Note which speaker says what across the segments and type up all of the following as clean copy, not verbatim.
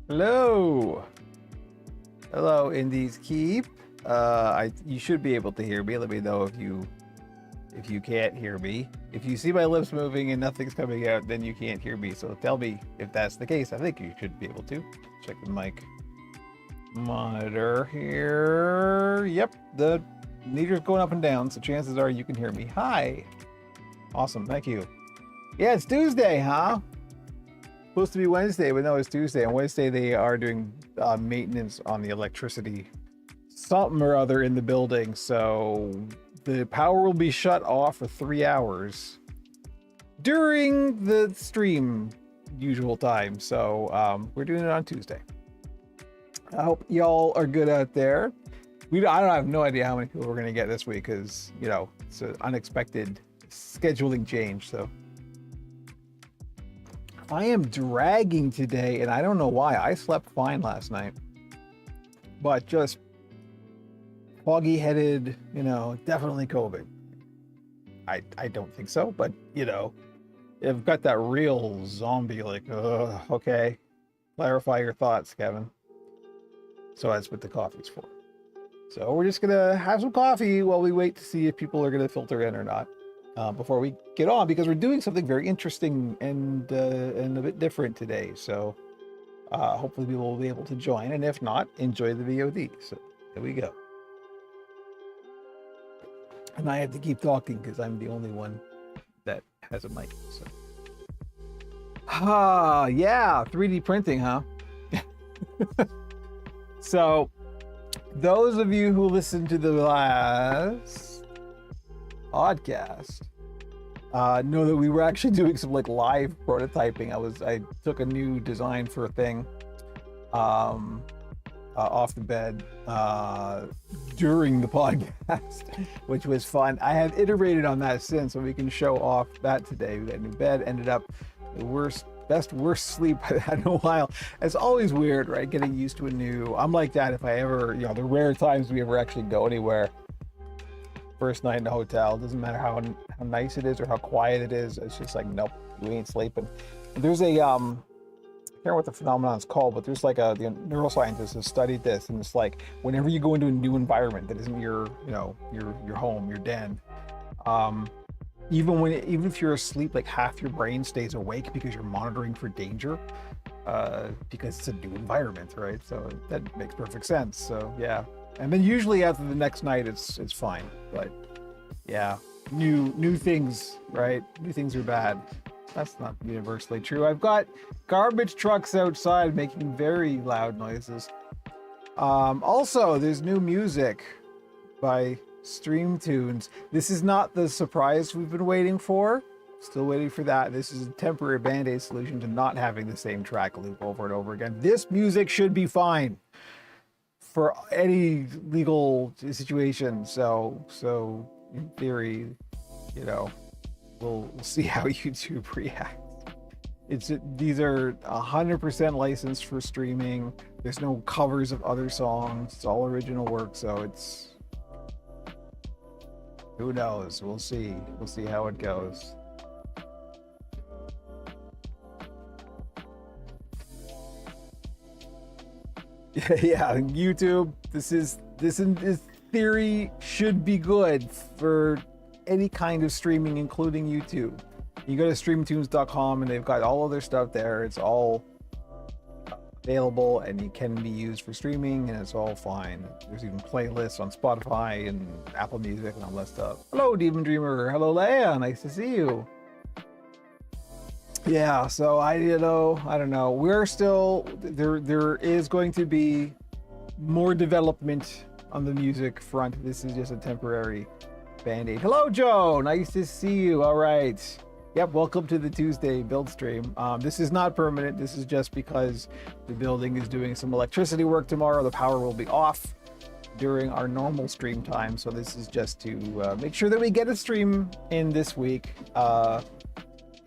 Speaker 1: Hello. Hello, Indies Keep. You should be able to hear me. Let me know if you can't hear me. If you see my lips moving and nothing's coming out, then you can't hear me. So tell me if that's the case. I think you should be able to. Check the mic monitor here. Yep, the meter's going up and down, so chances are you can hear me. Hi. Awesome, thank you. Yeah, it's Tuesday, huh? Supposed to be Wednesday, but no, it's Tuesday. On Wednesday, they are doing maintenance on the electricity, something or other in the building. So the power will be shut off for 3 hours during the stream usual time. So we're doing it on Tuesday. I hope y'all are good out there. I have no idea how many people we're going to get this week because, you know, it's an unexpected scheduling change. So I am dragging today, and I don't know why. I slept fine last night, but just foggy-headed, you know, definitely COVID. I don't think so, but, you know, I've got that real zombie, like, okay. Clarify your thoughts, Kevin. So that's what the coffee's for. So we're just going to have some coffee while we wait to see if people are going to filter in or not. Before we get on, because we're doing something very interesting and a bit different today. So hopefully people will be able to join, and if not, enjoy the VOD. So there we go. And I have to keep talking because I'm the only one that has a mic. So yeah, 3D printing, huh? So those of you who listened to the last podcast know that we were actually doing some like live prototyping. I took a new design for a thing off the bed during the podcast, which was fun. I have iterated on that since, so we can show off that today. We got a new bed, ended up the worst sleep I've had in a while. It's always weird, right? Getting used to a new, I'm like that if I ever, you know, the rare times we ever actually go anywhere. First night in a hotel, doesn't matter how nice it is or how quiet it is, it's just like, nope, you ain't sleeping. There's a I can't remember what the phenomenon is called, but there's like the neuroscientists have studied this, and it's like whenever you go into a new environment that isn't your, you know, your home, your den, even if you're asleep, like half your brain stays awake because you're monitoring for danger, because it's a new environment, right? So that makes perfect sense. So yeah. And then usually after the next night, it's fine. But yeah, new things, right? New things are bad. That's not universally true. I've got garbage trucks outside making very loud noises. Also, there's new music by Streamtunes. This is not the surprise we've been waiting for. Still waiting for that. This is a temporary band-aid solution to not having the same track loop over and over again. This music should be fine for any legal situation. So in theory, you know, we'll see how YouTube reacts. These are 100% licensed for streaming. There's no covers of other songs. It's all original work. So it's, who knows? We'll see. We'll see how it goes. Yeah, YouTube, this in theory should be good for any kind of streaming, including YouTube. You go to streamtunes.com and they've got all of their stuff there. It's all available and it can be used for streaming, and it's all fine. There's even playlists on Spotify and Apple Music and all that stuff. Hello, Demon Dreamer. Hello, Leia. Nice to see you. Yeah, so I don't know. We're still there is going to be more development on the music front. This is just a temporary band-aid. Hello, Joe. Nice to see you. All right. Yep, welcome to the Tuesday build stream. This is not permanent. This is just because the building is doing some electricity work tomorrow. The power will be off during our normal stream time. So this is just to make sure that we get a stream in this week.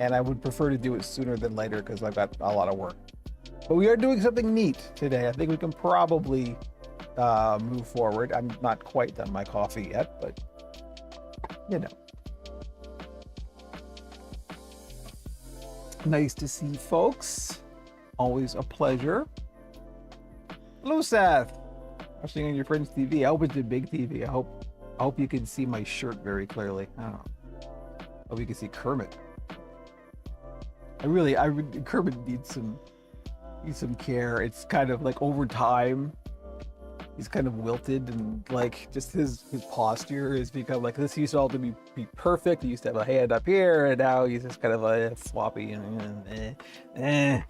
Speaker 1: And I would prefer to do it sooner than later because I've got a lot of work. But we are doing something neat today. I think we can probably move forward. I'm not quite done my coffee yet, but you know. Nice to see folks. Always a pleasure. Hello, Seth. Watching on your friend's TV. I hope it's a big TV. I hope you can see my shirt very clearly. I don't know. I hope you can see Kermit. Kermit needs some care. It's kind of like over time, he's kind of wilted, and like just his posture has become like this. He used to all to be perfect. He used to have a hand up here, and now he's just kind of a floppy and now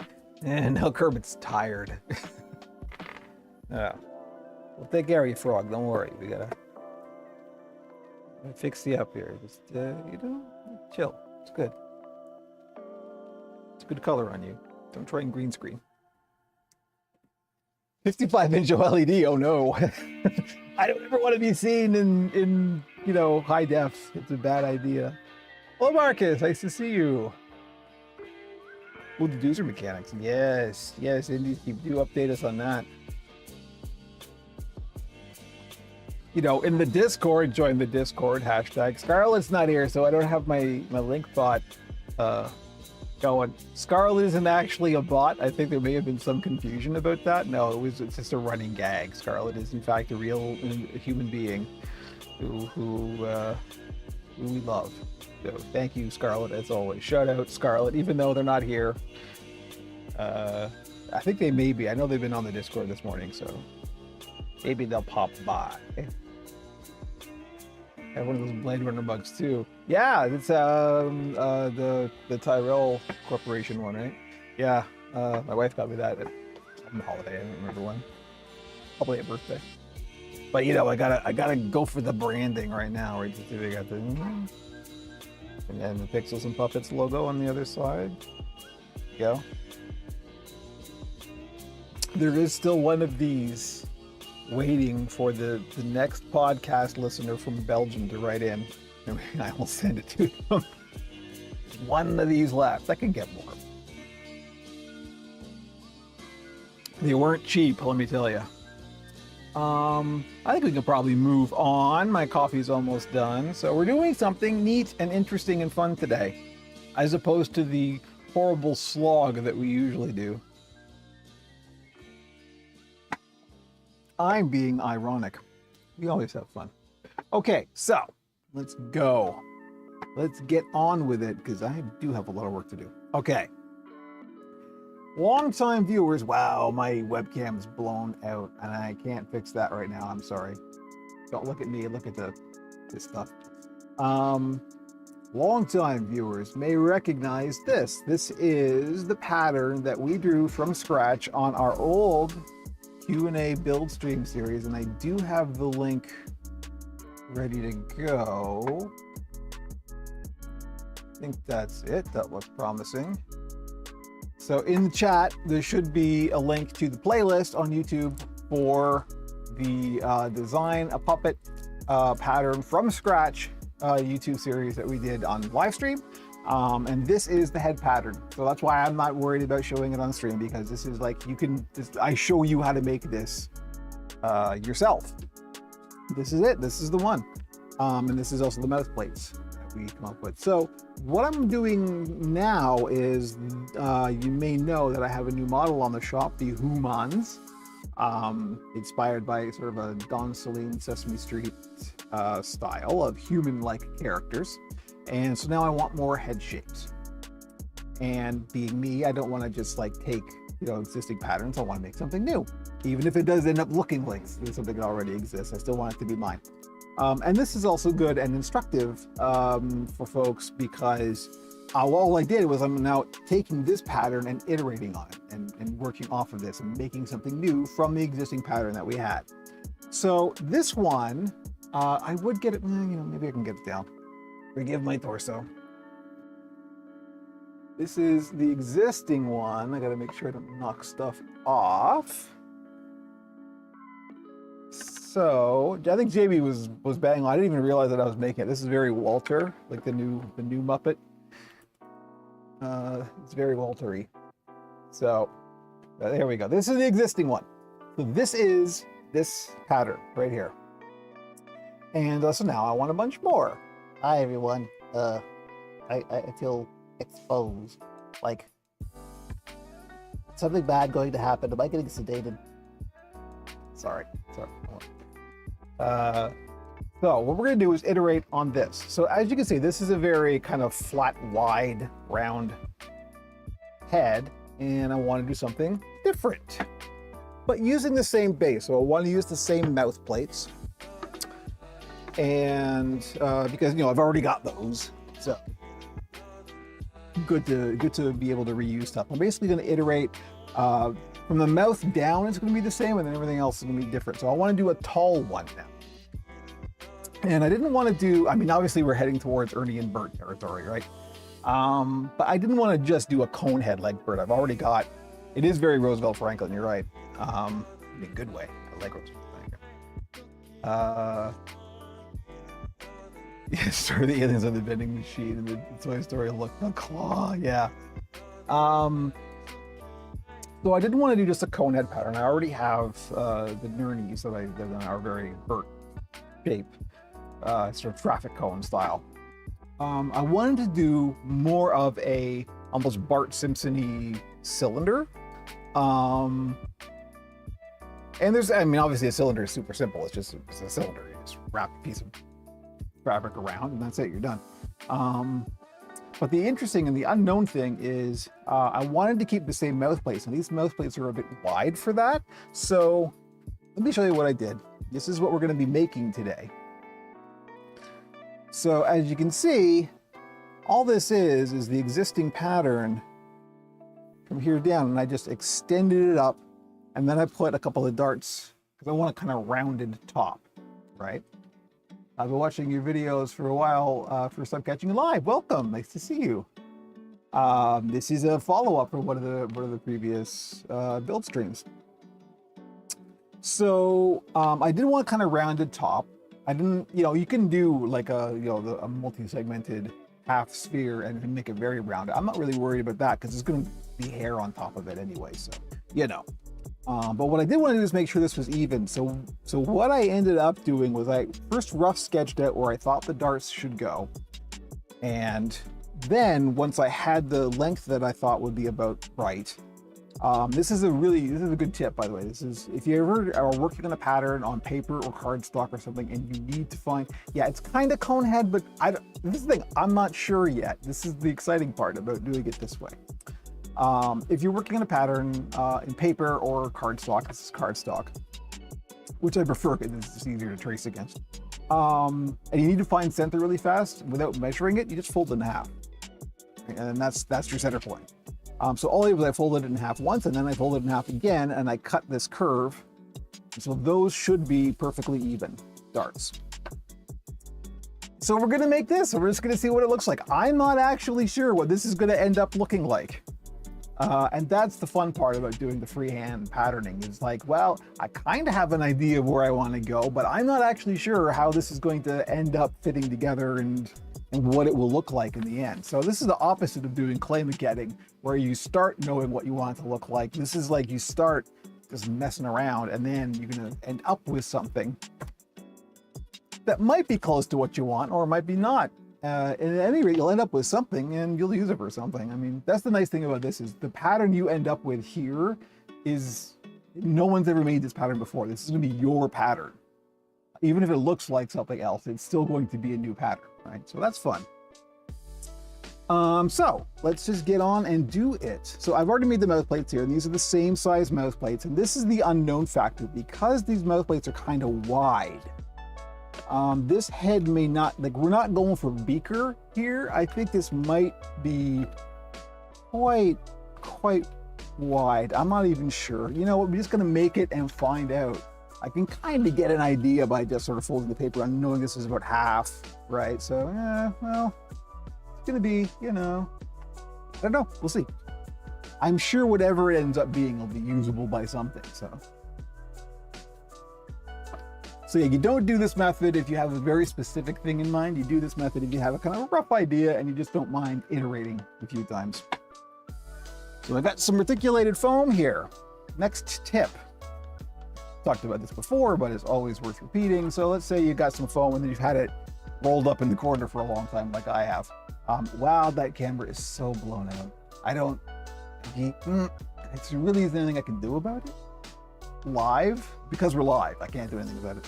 Speaker 1: Kermit's tired. Yeah. We'll take care of you, Frog. Don't worry. We gotta fix you up here. Just chill. It's good. It's good color on you. Don't try and green screen. 55-inch OLED. Oh no. I don't ever want to be seen in high def. It's a bad idea. Hello, Marcus. Nice to see you. Oh, the Doozer mechanics. Yes, Indy, do update us on that. In the Discord, join the Discord hashtag. Scarlett's not here, so I don't have my link bot going. Scarlett isn't actually a bot. I think there may have been some confusion about that. No, it's just a running gag. Scarlett is in fact a real human being who we love. So thank you, Scarlett, as always. Shout out Scarlett, even though they're not here. I think they may be. I know they've been on the Discord this morning, so maybe they'll pop by. I have one of those Blade Runner mugs too. Yeah, it's the Tyrell Corporation one, right? Yeah, my wife got me that on the holiday. I don't remember when. Probably a birthday. But I gotta go for the branding right now. Right? They got the and then the Pixels and Puppets logo on the other side. Go. There is still one of these waiting for the next podcast listener from Belgium to write in, and I will send it to them. One of these left. I can get more. They weren't cheap, let me tell you. I think we can probably move on. My coffee's almost done. So we're doing something neat and interesting and fun today, as opposed to the horrible slog that we usually do. I'm being ironic. We always have fun. Okay, so let's go. Let's get on with it, because I do have a lot of work to do. Okay. Long-time viewers, wow, my webcam's blown out, and I can't fix that right now. I'm sorry. Don't look at me, look at this stuff. Long-time viewers may recognize this. This is the pattern that we drew from scratch on our old Q&A build stream series, and I do have the link ready to go. I think that's it. That looks promising. So in the chat, there should be a link to the playlist on YouTube for the design a puppet pattern from scratch YouTube series that we did on live stream. And this is the head pattern. So that's why I'm not worried about showing it on stream, because this is like, I show you how to make this yourself. This is it. This is the one. And this is also the mouth plates that we come up with. So what I'm doing now is, you may know that I have a new model on the shop, the Humans, inspired by sort of a Don Celine Sesame Street style of human-like characters. And so now I want more head shapes. And being me, I don't want to just like take, existing patterns. I want to make something new. Even if it does end up looking like something that already exists, I still want it to be mine. And this is also good and instructive for folks, because all I did was I'm now taking this pattern and iterating on it and working off of this and making something new from the existing pattern that we had. So this one, I would get it, maybe I can get it down. Forgive my torso. This is the existing one. I gotta make sure I don't knock stuff off. So I think JB was bang on. I didn't even realize that I was making it. This is very Walter, like the new Muppet. It's very Walter-y. So there we go. This is the existing one. So this is this pattern right here. And so now I want a bunch more. Hi everyone. I feel exposed. Like something bad going to happen. Am I getting sedated? Sorry. So what we're going to do is iterate on this. So as you can see, this is a very kind of flat, wide, round head, and I want to do something different, but using the same base. So I want to use the same mouth plates, and because I've already got those, so good to be able to reuse stuff. I'm basically going to iterate from the mouth down. It's going to be the same, and then everything else is going to be different. So I want to do a tall one now. And I didn't want to do, obviously we're heading towards Ernie and Bert territory, right? But I didn't want to just do a cone head like Bert. I've already got, it is very Roosevelt Franklin, you're right. In a good way. I like Roosevelt Franklin. Yeah, Story of the Aliens on the Vending Machine and the Toy Story look, the claw, yeah. So I didn't want to do just a cone head pattern. I already have the Nernies that are very Bert shape. Sort of traffic cone style. I wanted to do more of a almost Bart Simpson-y cylinder. And there's, obviously a cylinder is super simple. It's a cylinder. You just wrap a piece of fabric around and that's it, you're done. But the interesting and the unknown thing is I wanted to keep the same mouth plates, and these mouth plates are a bit wide for that. So let me show you what I did. This is what we're going to be making today. So as you can see, all this is the existing pattern from here down, and I just extended it up, and then I put a couple of darts because I want a kind of rounded top, right? I've been watching your videos for a while. First time catching you live. Welcome, nice to see you. This is a follow-up from one of the previous build streams. So I did want a kind of rounded top. I didn't, you can do like a multi-segmented half sphere and make it very rounded. I'm not really worried about that because there's going to be hair on top of it anyway. So, but what I did want to do is make sure this was even. So what I ended up doing was I first rough sketched out where I thought the darts should go. And then once I had the length that I thought would be about right, this is a good tip, by the way. This is, if you ever are working on a pattern on paper or cardstock or something and you need to find, it's kind of cone head, but this is the thing, I'm not sure yet. This is the exciting part about doing it this way. If you're working on a pattern in paper or cardstock, this is cardstock, which I prefer because it's just easier to trace against. And you need to find center really fast without measuring it, you just fold it in half. And that's your center point. So all I did was I folded it in half once, and then I folded it in half again, and I cut this curve. So those should be perfectly even darts. So we're gonna make this, so we're just gonna see what it looks like. I'm not actually sure what this is gonna end up looking like. And that's the fun part about doing the freehand patterning is like, well, I kind of have an idea of where I want to go, but I'm not actually sure how this is going to end up fitting together and what it will look like in the end. So this is the opposite of doing clay maquetting, where you start knowing what you want it to look like. This is like you start just messing around, and then you're gonna end up with something that might be close to what you want, or might be not. At any rate, you'll end up with something and you'll use it for something. That's the nice thing about this is the pattern you end up with here is, no one's ever made this pattern before. This is gonna be your pattern. Even if it looks like something else, it's still going to be a new pattern, right? So that's fun. So let's just get on and do it. So I've already made the mouth plates here, and these are the same size mouth plates. And this is the unknown factor because these mouth plates are kind of wide. This head may not, we're not going for beaker here. I think this might be quite wide. I'm not even sure. You know what, we're just gonna make it and find out. I can kind of get an idea by just sort of folding the paper and knowing this is about half, right? So, well, it's gonna be, I don't know, we'll see. I'm sure whatever it ends up being will be usable by something, so. So yeah, you don't do this method if you have a very specific thing in mind. You do this method if you have a kind of a rough idea and you just don't mind iterating a few times. So I've got some reticulated foam here. Next tip. Talked about this before, but it's always worth repeating. So let's say you got some foam and then you've had it rolled up in the corner for a long time, like I have. Wow, that camera is so blown out. It's really, is there anything I can do about it? live, because we're live, I can't do anything about it.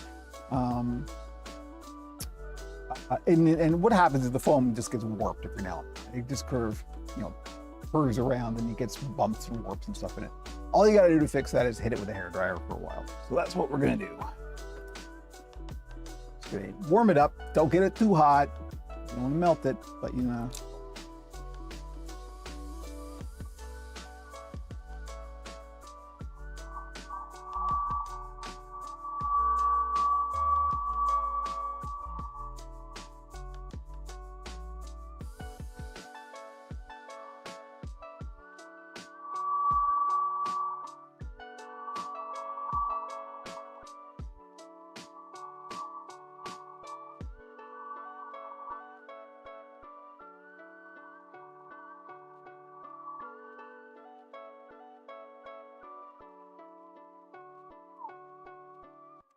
Speaker 1: And what happens is the foam just gets warped every now and then. It just curves around and it gets bumps and warps and stuff in it. All you gotta do to fix that is hit it with a hairdryer for a while. So that's what we're gonna do. Just gonna warm it up. Don't get it too hot. You don't wanna melt it, but you know.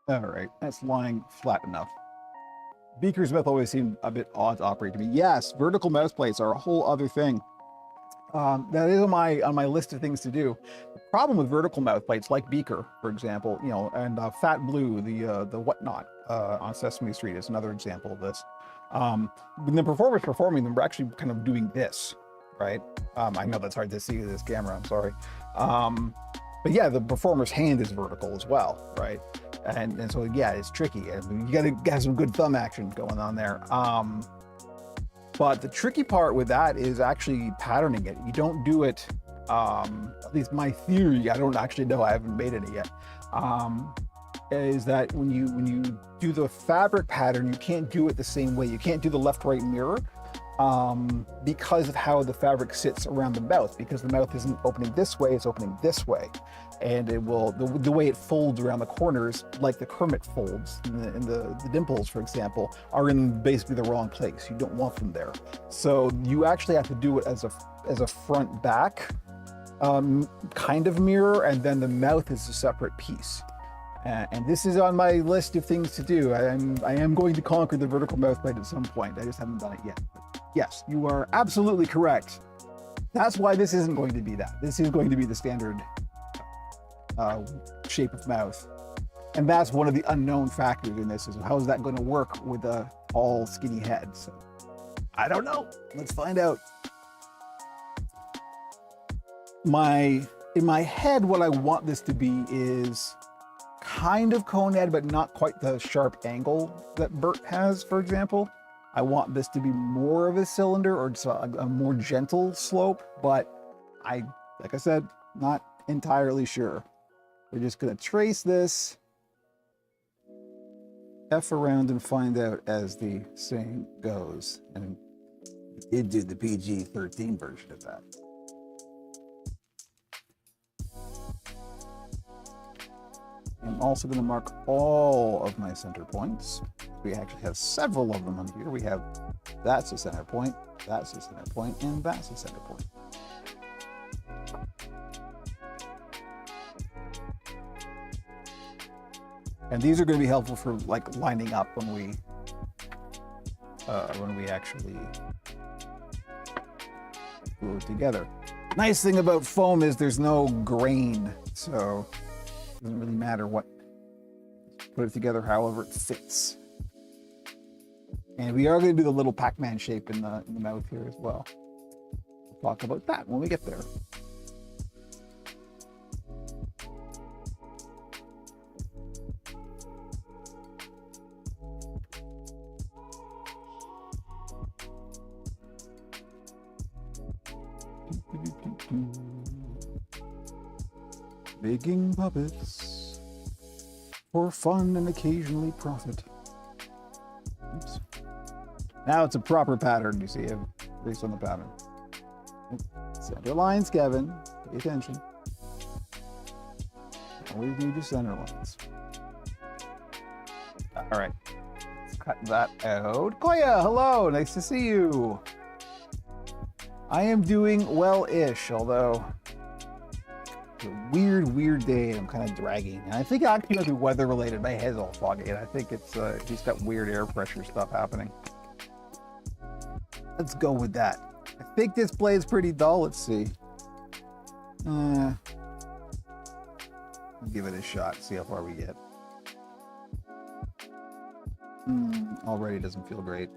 Speaker 1: All right, that's lying flat enough. Beaker's mouth always seemed a bit odd to operate to me. Yes, vertical mouth plates are a whole other thing. That is on my list of things to do. The problem with vertical mouth plates, like Beaker, for example, and Fat Blue, the Whatnot on Sesame Street is another example of this. When the performers performing them, we're actually kind of doing this, right? I know that's hard to see with this camera. I'm sorry. But yeah, the performer's hand is vertical as well, right? And so yeah, it's tricky, and you gotta have some good thumb action going on there. But the tricky part with that is actually patterning it. You don't do it, at least my theory, I don't actually know, I haven't made any yet, is that when you do the fabric pattern, you can't do it the same way. You can't do the left-right mirror because of how the fabric sits around the mouth, because the mouth isn't opening this way, it's opening this way. And it will, the way it folds around the corners, like the Kermit folds, and the dimples, for example, are in basically the wrong place. You don't want them there. So you actually have to do it as a front back kind of mirror, and then the mouth is a separate piece. And this is on my list of things to do. I am going to conquer the vertical mouth plate at some point. I just haven't done it yet. But yes, you are absolutely correct. That's why this isn't going to be that. This is going to be the standard shape of mouth. And that's one of the unknown factors in this, is how is that going to work with a tall, skinny head? So I don't know. Let's find out. In my head, what I want this to be is kind of cone head, but not quite the sharp angle that Bert has, for example. I want this to be more of a cylinder, or just a more gentle slope, but like I said, not entirely sure. We're just gonna trace this, F around and find out as the saying goes. And we did do the PG-13 version of that. I'm also going to mark all of my center points. We actually have several of them on here. We have, that's a center point, that's a center point, and that's a center point. And these are going to be helpful for like lining up when we actually glue it together. Nice thing about foam is there's no grain, so it doesn't really matter what. Put it together however it fits. And we are going to do the little Pac-Man shape in the mouth here as well. We'll talk about that when we get there. Making puppets for fun and occasionally profit. Oops. Now it's a proper pattern, you see, based on the pattern. Center lines, Kevin. Pay attention. Always need your center lines. All right, let's cut that out. Koya, hello, nice to see you. I am doing well-ish, although it's a weird day. I'm kind of dragging, and I think it actually might be weather-related. My head's all foggy, and I think it's just got weird air pressure stuff happening. Let's go with that. I think this blade's pretty dull. Let's see. give it a shot, see how far we get. Already doesn't feel great.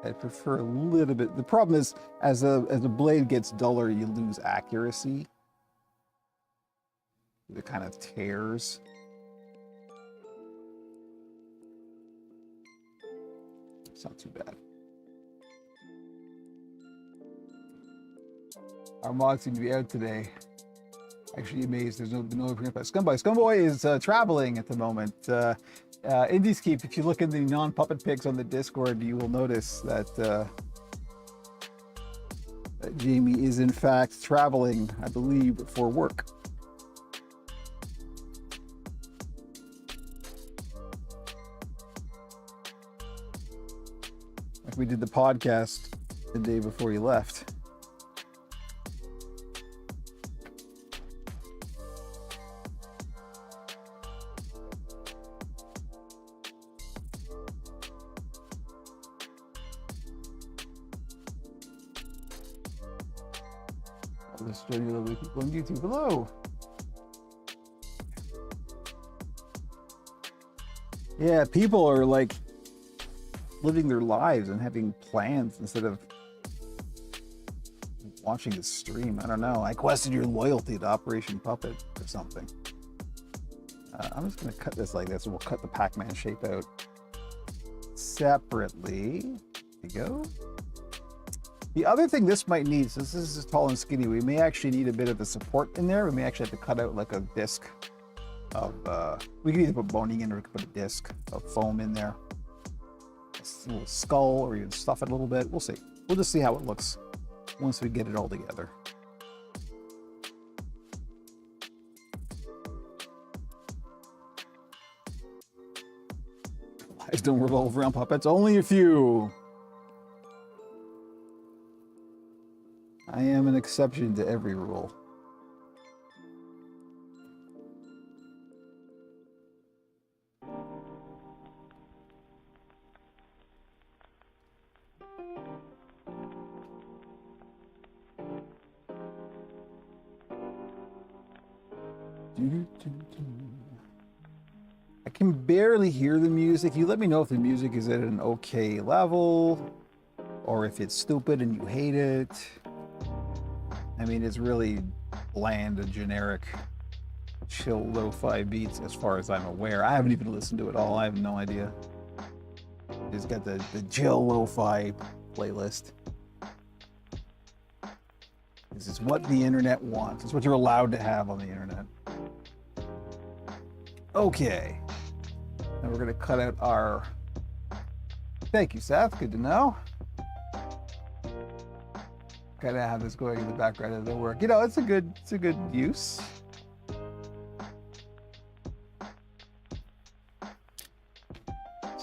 Speaker 1: I prefer a little bit. The problem is, as the blade gets duller, you lose accuracy. It kind of tears. It's not too bad. Our mod seemed to be out today. Actually amazed there's no Scumboy. Scumboy is traveling at the moment. Indiescape, if you look in the non-puppet pics on the Discord, you will notice that, that Jamie is in fact traveling, I believe, for work. Like we did the podcast the day before you left. Let's join you lovely people on YouTube. Hello. Yeah, people are like living their lives and having plans instead of watching the stream. I don't know. I questioned your loyalty to Operation Puppet or something. I'm just going to cut this like this, and we'll cut the Pac-Man shape out separately. There you go. The other thing this might need, since this is tall and skinny, we may actually need a bit of a support in there. We may actually have to cut out like a disc of, we can either put boning in or we can put a disc of foam in there. A little skull, or even stuff it a little bit. We'll see. We'll just see how it looks once we get it all together. Lives don't revolve around puppets, only a few. I am an exception to every rule. I can barely hear the music. You let me know if the music is at an okay level or if it's stupid and you hate it. I mean, it's really bland and generic, chill lo-fi beats as far as I'm aware. I haven't even listened to it all. I have no idea. It's got the chill lo-fi playlist. This is what the internet wants. It's what you're allowed to have on the internet. Okay. Now we're going to cut out our... Thank you, Seth. Good to know. Kind of have this going in the background of the work. You know, it's a good use. So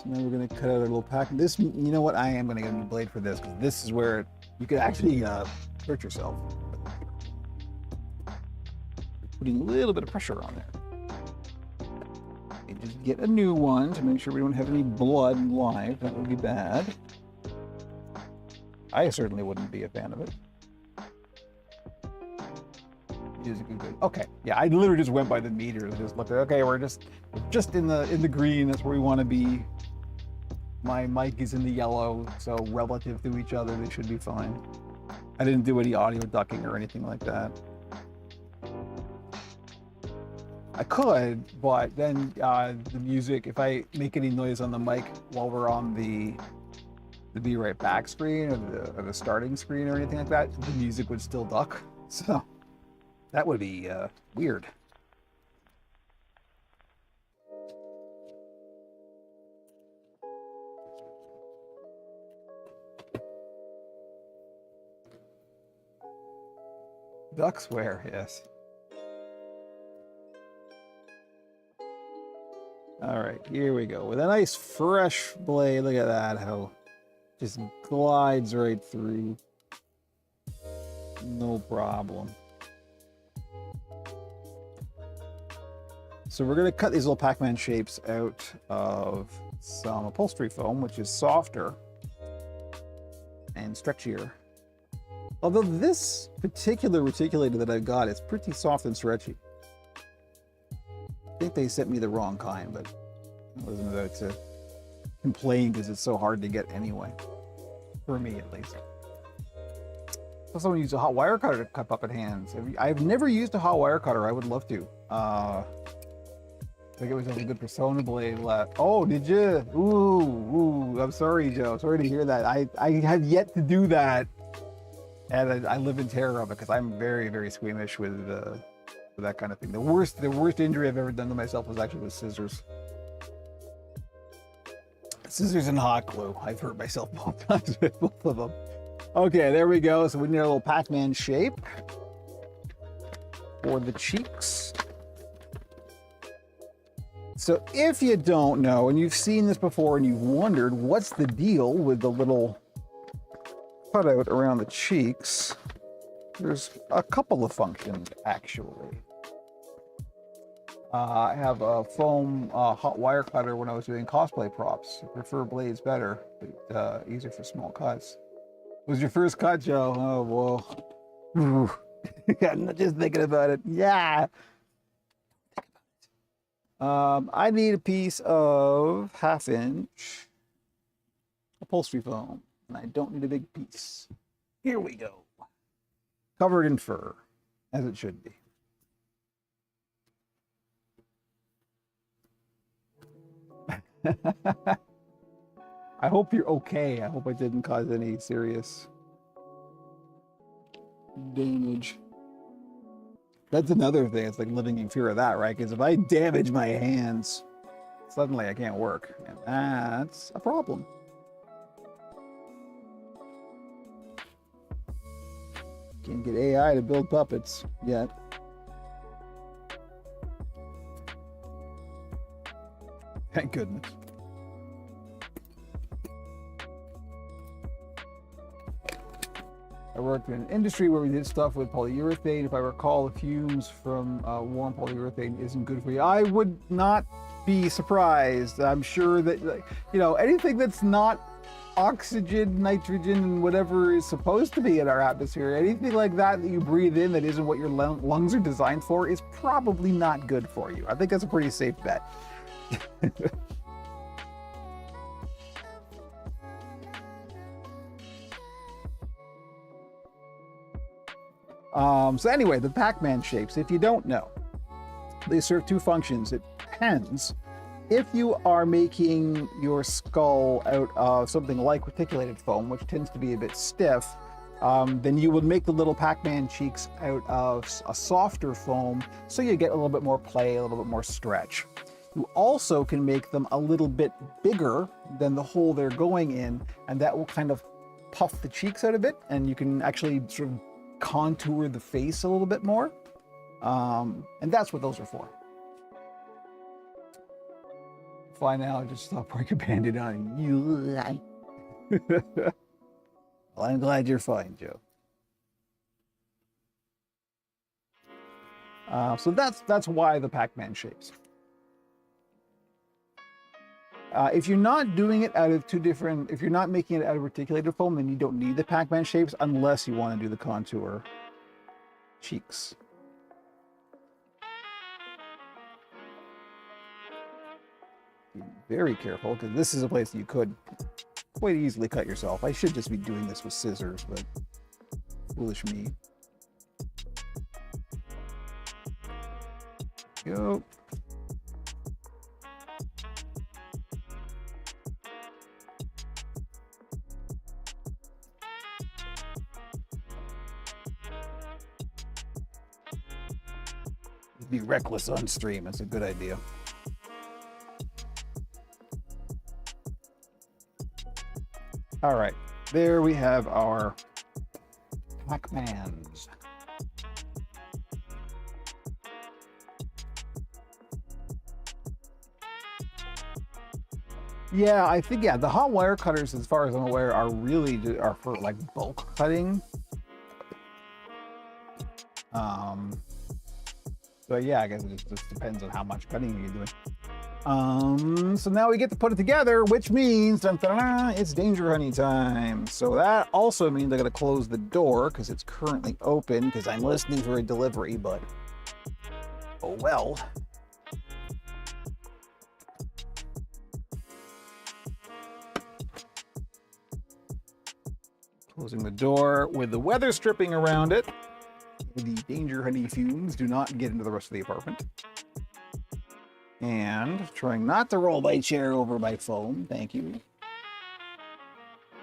Speaker 1: now we're going to cut out our little pack. This, you know what? I am going to get a new blade for this, because this is where you can actually hurt yourself. Putting a little bit of pressure on there. And just get a new one to make sure we don't have any blood live. That would be bad. I certainly wouldn't be a fan of it. Good. Okay, yeah, I literally just went by the meters, just looked at, okay, we're just in the green, that's where we want to be. My mic is in the yellow, so relative to each other, they should be fine. I didn't do any audio ducking or anything like that. I could, but then the music, if I make any noise on the mic while we're on the Be Right Back screen or the starting screen or anything like that, the music would still duck. So that would be weird. Ducksware, yes. All right, here we go. With a nice fresh blade, look at that, how just glides right through. No problem. So we're going to cut these little Pac-Man shapes out of some upholstery foam, which is softer and stretchier. Although this particular reticulator that I've got is pretty soft and stretchy. think they sent me the wrong kind, but I wasn't about to complain because it's so hard to get anyway. For me, at least. So someone used a hot wire cutter to cut puppet hands. I've never used a hot wire cutter. I would love to. I think it was a good Persona blade left. Oh, did you? Ooh, I'm sorry, Joe. Sorry to hear that. I have yet to do that. And I live in terror of it because I'm very, very squeamish with that kind of thing. The worst injury I've ever done to myself was actually with scissors. Scissors and hot glue. I've hurt myself both times with both of them. Okay, there we go. So we need a little Pac-Man shape for the cheeks. So if you don't know, and you've seen this before and you've wondered what's the deal with the little cutout around the cheeks, there's a couple of functions actually. I have a foam hot wire cutter when I was doing cosplay props. I prefer blades better, but easier for small cuts. Was your first cut, Joe? Oh, whoa. I'm not just thinking about it. Yeah. I need a piece of 1/2 inch upholstery foam, and I don't need a big piece. Here we go. Covered in fur, as it should be. I hope you're okay. I hope I didn't cause any serious damage. That's another thing. It's like living in fear of that, right? Because if I damage my hands, suddenly I can't work. And that's a problem. Can't get AI to build puppets yet. Thank goodness. I worked in an industry where we did stuff with polyurethane. If I recall, the fumes from warm polyurethane isn't good for you. I would not be surprised. I'm sure that, you know, anything that's not oxygen, nitrogen, and whatever is supposed to be in our atmosphere, anything like that that you breathe in that isn't what your lungs are designed for is probably not good for you. I think that's a pretty safe bet. So anyway, the Pac-Man shapes, if you don't know, they serve two functions. It depends. If you are making your skull out of something like reticulated foam, which tends to be a bit stiff, then you would make the little Pac-Man cheeks out of a softer foam, so you get a little bit more play, a little bit more stretch. You also can make them a little bit bigger than the hole they're going in, and that will kind of puff the cheeks out a bit, and you can actually sort of contour the face a little bit more. And that's what those are for. Fine now, just stop pouring a Band-Aid on you. Well, I'm glad you're fine, Joe. So that's why the Pac-Man shapes. If you're not doing it out of if you're not making it out of reticulated foam, then you don't need the Pac-Man shapes unless you want to do the contour cheeks. Be very careful, because this is a place you could quite easily cut yourself. I should just be doing this with scissors, but foolish me. Go. Be reckless on stream. That's a good idea. All right, there we have our Pac-Mans. Yeah, I think, yeah, the hot wire cutters, as far as I'm aware, are for like bulk cutting. So yeah, I guess it just depends on how much cutting you're doing. So now we get to put it together, which means it's danger honey time. So that also means I gotta close the door because it's currently open because I'm listening for a delivery, but oh well. Closing the door with the weather stripping around it. The danger honey fumes do not get into the rest of the apartment. And trying not to roll my chair over my phone. Thank you.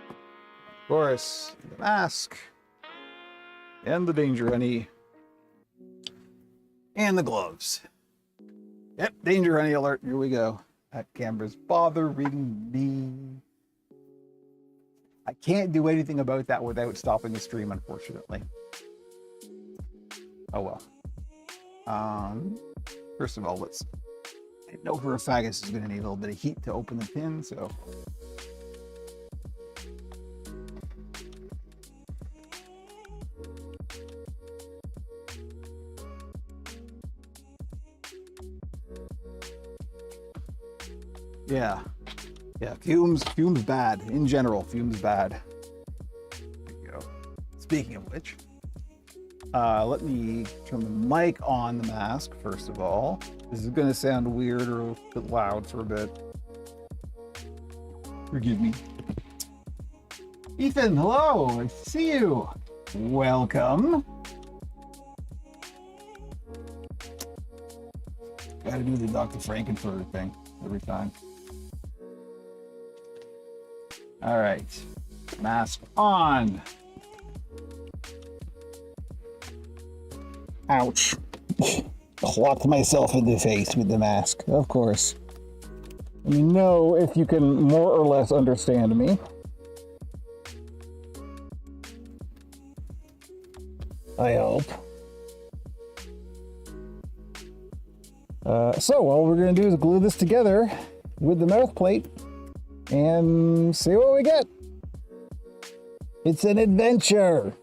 Speaker 1: Of course, the mask. And the danger honey. And the gloves. Yep, danger honey alert. Here we go. That camera's bothering me. I can't do anything about that without stopping the stream, unfortunately. Oh well. First of all, I know for a fact this is going to need a little bit of heat to open the tin, so. Yeah. Yeah, fumes bad. In general, fumes bad. There you go. Speaking of which, let me turn the mic on the mask, first of all. This is gonna sound weird or a bit loud for a bit. Forgive me. Ethan, hello, I see you. Welcome. Gotta do the Dr. Frankenfurter thing every time. All right, mask on. Ouch. Clocked myself in the face with the mask, of course. Let me know if you can more or less understand me. I hope. So all we're gonna do is glue this together with the mouth plate and see what we get. It's an adventure.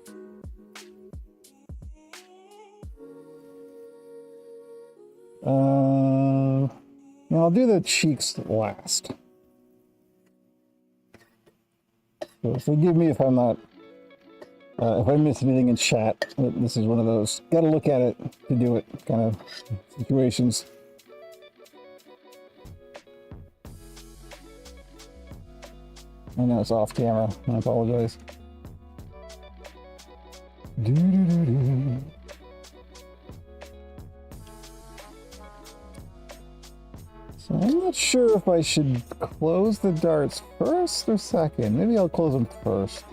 Speaker 1: Now I'll do the cheeks last. So forgive me if I'm not, if I miss anything in chat. This is one of those gotta look at it to do it kind of situations. I know it's off camera. I apologize. So I'm not sure if I should close the darts first or second. Maybe I'll close them first.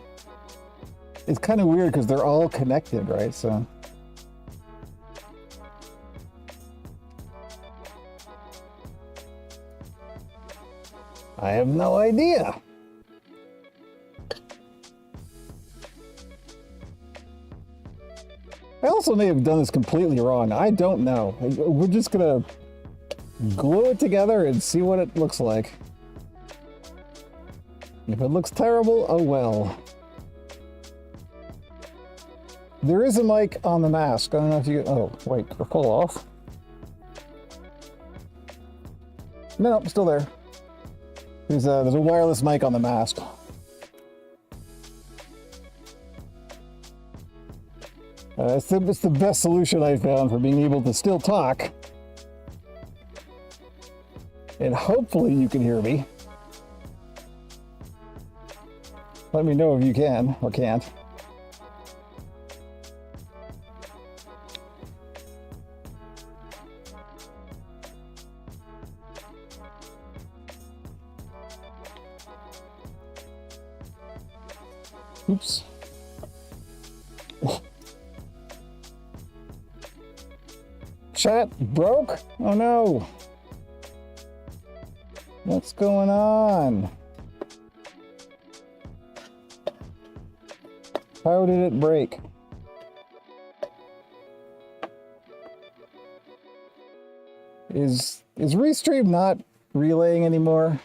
Speaker 1: It's kind of weird because they're all connected, right? So. I have no idea. I also may have done this completely wrong. I don't know. We're just gonna glue it together and see what it looks like. If it looks terrible, oh well. There is a mic on the mask. I don't know if you, oh wait, pull off. No, still there. There's a wireless mic on the mask. It's the best solution I've found for being able to still talk. And hopefully you can hear me. Let me know if you can or can't. Oops. Chat broke? Oh no. What's going on? How did it break? Is Restream not relaying anymore?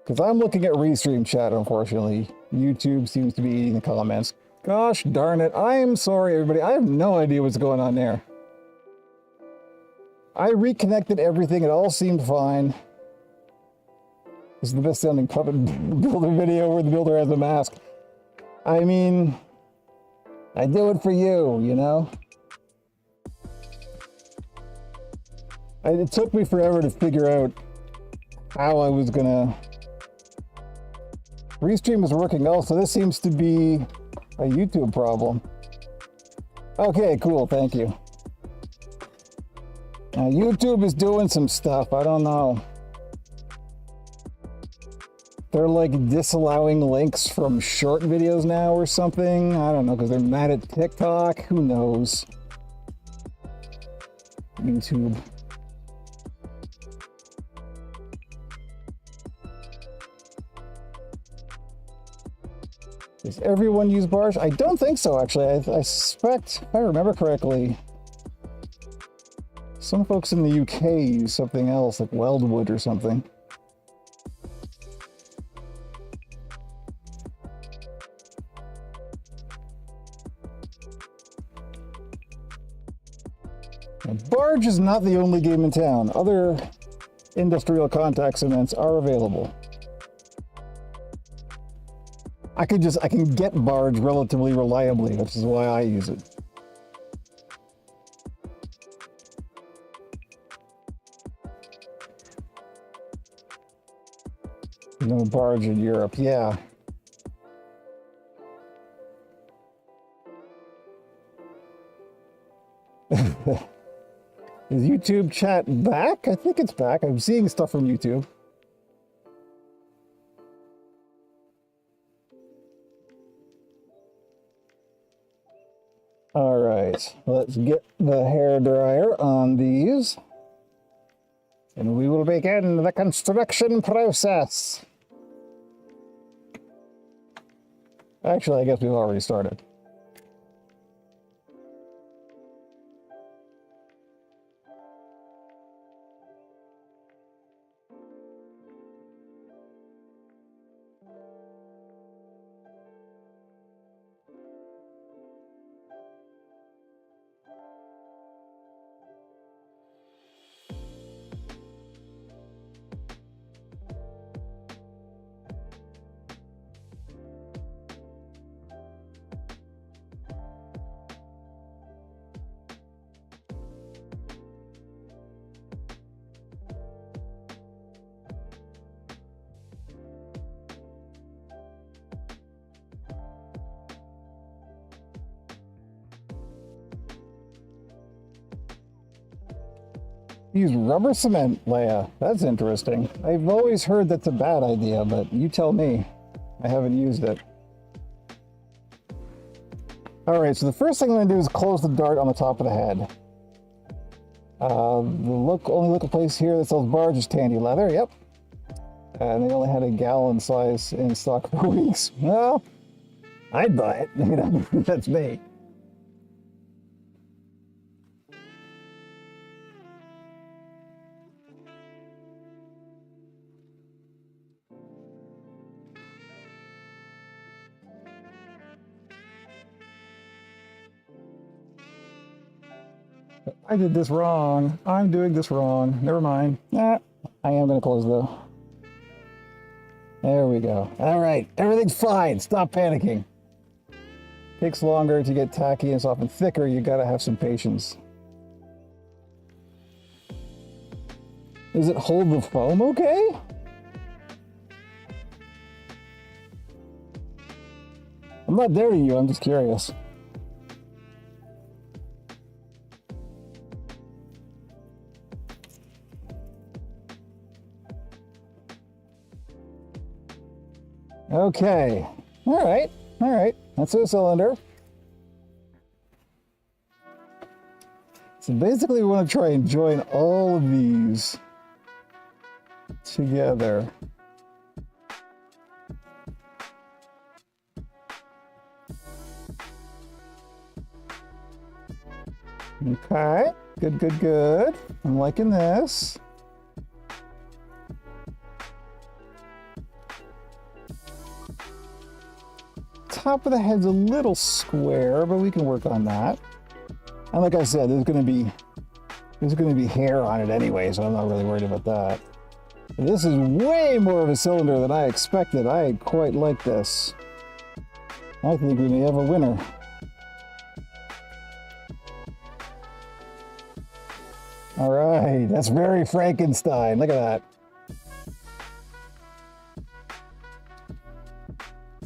Speaker 1: Because I'm looking at Restream chat, unfortunately. YouTube seems to be eating the comments. Gosh darn it. I am sorry, everybody. I have no idea what's going on there. I reconnected everything. It all seemed fine. This is the best sounding puppet builder video where the builder has a mask. I mean, I do it for you, you know? It took me forever to figure out how I was gonna Restream is working also. This seems to be a YouTube problem. Okay, cool, thank you. Now, YouTube is doing some stuff, I don't know. They're like disallowing links from short videos now or something. I don't know, because they're mad at TikTok. Who knows? YouTube. Does everyone use Barge? I don't think so, actually. I suspect, if I remember correctly, some folks in the UK use something else, like Weldwood or something. Now, Barge is not the only game in town. Other industrial contact cements are available. I can get Barge relatively reliably, which is why I use it. No Barge in Europe, yeah. Is YouTube chat back? I think it's back. I'm seeing stuff from YouTube. All right, let's get the hair dryer on these. And we will begin the construction process. Actually, I guess we've already started. Use rubber cement, Leia. That's interesting. I've always heard that's a bad idea, but you tell me. I haven't used it. All right, so the first thing I'm gonna do is close the dart on the top of the head. Only local place here that sells Barge is Tandy Leather, yep. And they only had a gallon size in stock for weeks. Well, I'd buy it. You know, that's me. I did this wrong. I'm doing this wrong. Never mind. I am going to close though. There we go. All right. Everything's fine. Stop panicking. Takes longer to get tacky and it's often thicker. You got to have some patience. Does it hold the foam okay? I'm not daring you. I'm just curious. Okay, all right, that's a cylinder. So basically we want to try and join all of these together. Okay, good. I'm liking this. Top of the head's a little square, but we can work on that. And like I said, there's gonna be hair on it anyway, so I'm not really worried about that. But this is way more of a cylinder than I expected. I quite like this. I think we may have a winner. All right, that's very Frankenstein. Look at that.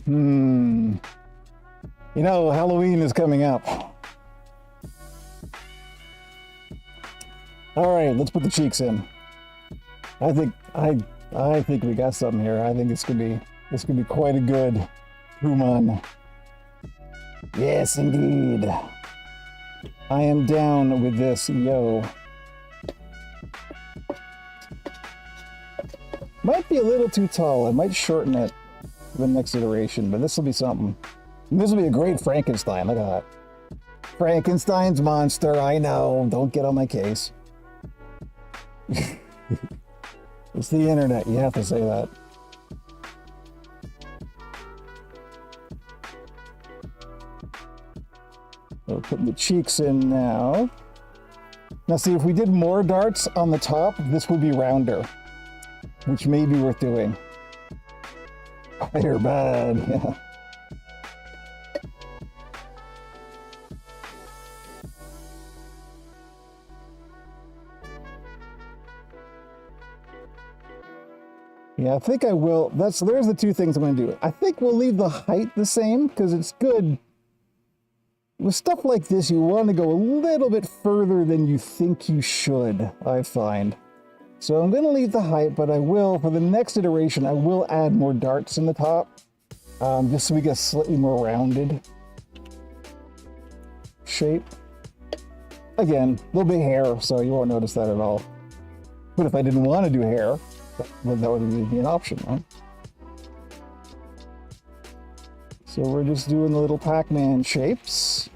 Speaker 1: You know, Halloween is coming up. All right, let's put the cheeks in. I think we got something here. I think this could be quite a good Human. Yes, indeed. I am down with this, yo. Might be a little too tall. I might shorten it for the next iteration, but this will be something. And this will be a great Frankenstein. Look at that. Frankenstein's monster. I know. Don't get on my case. It's the internet. You have to say that. We're putting the cheeks in now. Now see, if we did more darts on the top, this would be rounder, which may be worth doing. Fire bad, yeah. Yeah, I think I will. There's the two things I'm going to do. I think we'll leave the height the same because it's good. With stuff like this, you want to go a little bit further than you think you should, I find. So I'm going to leave the height, but I will, for the next iteration, I will add more darts in the top, just so we get a slightly more rounded shape. Again, a little bit hair, so you won't notice that at all. But if I didn't want to do hair, then that would be an option, right? So we're just doing the little Pac-Man shapes,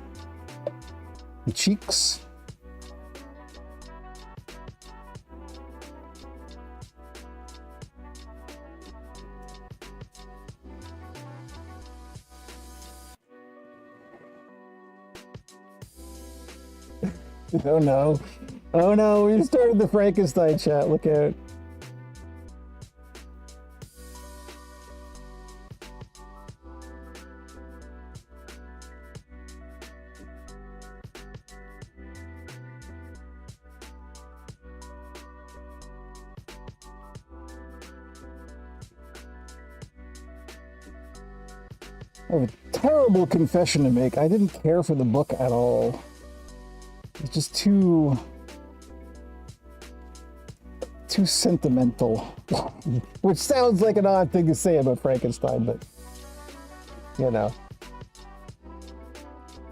Speaker 1: the cheeks. Oh no. Oh no, we started the Frankenstein chat, look out. I have a terrible confession to make. I didn't care for the book at all. It's just too sentimental. Which sounds like an odd thing to say about Frankenstein, but you know.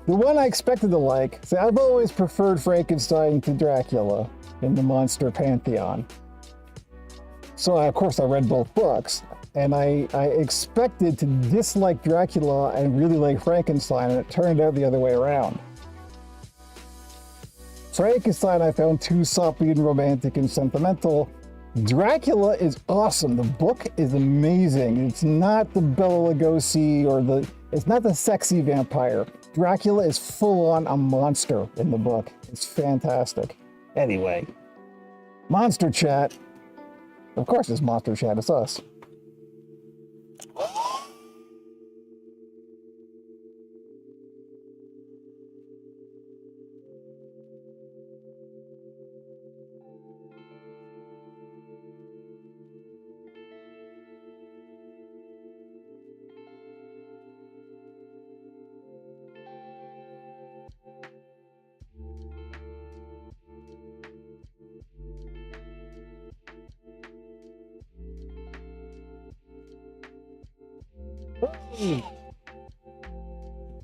Speaker 1: The one I expected to like, see, I've always preferred Frankenstein to Dracula in the monster pantheon. So of course I read both books. And I expected to dislike Dracula and really like Frankenstein, and it turned out the other way around. Frankenstein I found too soppy and romantic and sentimental. Dracula is awesome. The book is amazing. It's not the Bela Lugosi or it's not the sexy vampire. Dracula is full on a monster in the book. It's fantastic. Anyway, Monster Chat. Of course it's Monster Chat, it's us.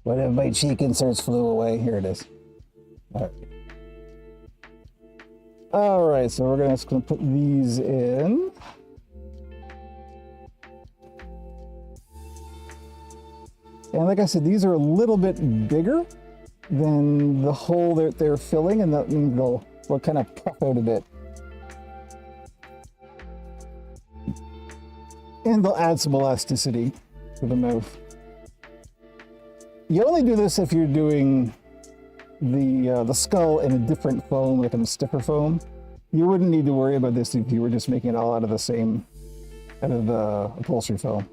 Speaker 1: What if my cheek inserts flew away? Here it is. All right, so we're just gonna put these in. And like I said, these are a little bit bigger than the hole that they're filling, and that means they'll kind of puff out a bit. And they'll add some elasticity to the mouth. You only do this if you're doing the skull in a different foam, like in a stiffer foam. You wouldn't need to worry about this if you were just making it all out of the upholstery foam.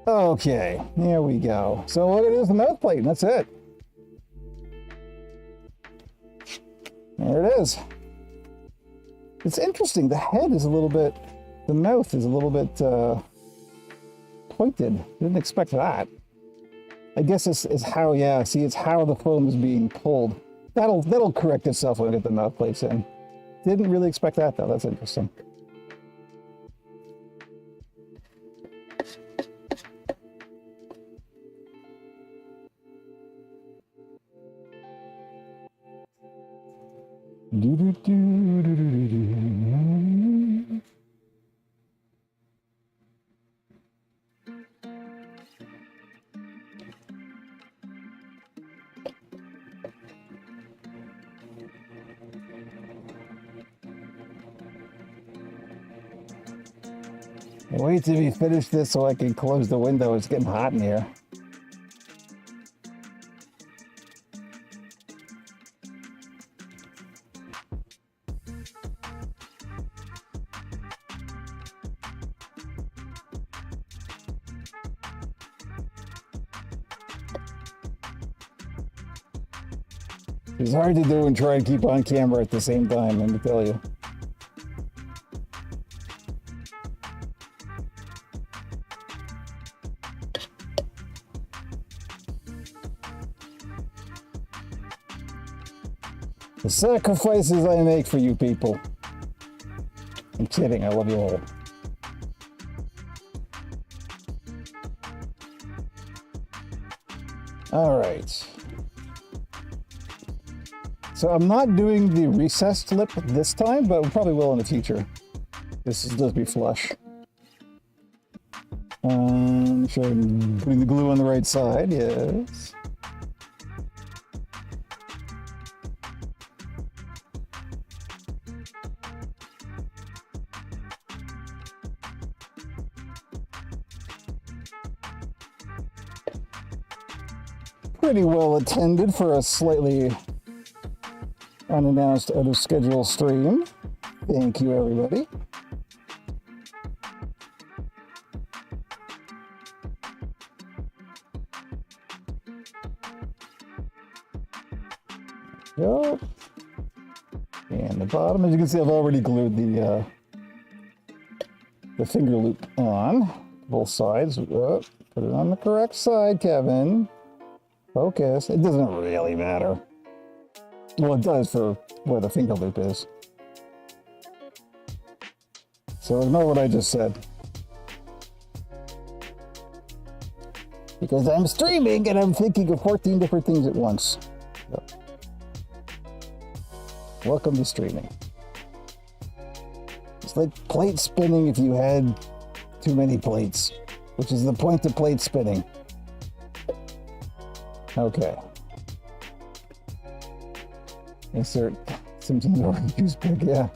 Speaker 1: Okay, here we go. So what it is, the mouth plate, and that's it. There it is. It's interesting. The head is a little bit, the mouth is a little bit pointed. Didn't expect that. I guess it's how, yeah, see, it's how the foam is being pulled. That'll correct itself when I get the mouth plates in. Didn't really expect that though. That's interesting. Wait till we finish this so I can close the window. It's getting hot in here. It's hard to do and try and keep on camera at the same time, let me tell you. The sacrifices I make for you people. I'm kidding, I love you all. All right. So I'm not doing the recessed lip this time, but we probably will in the future. This does be flush. Sure, I'm putting the glue on the right side, yes. Pretty well attended for a slightly unannounced out of schedule stream. Thank you, everybody. Yep. And the bottom, as you can see, I've already glued the finger loop on both sides. Put it on the correct side, Kevin. Focus. It doesn't really matter. Well, it does for where the finger loop is. So ignore what I just said. Because I'm streaming and I'm thinking of 14 different things at once. So, welcome to streaming. It's like plate spinning if you had too many plates, which is the point of plate spinning. Okay. Insert Simpsons orange juice pick, yeah.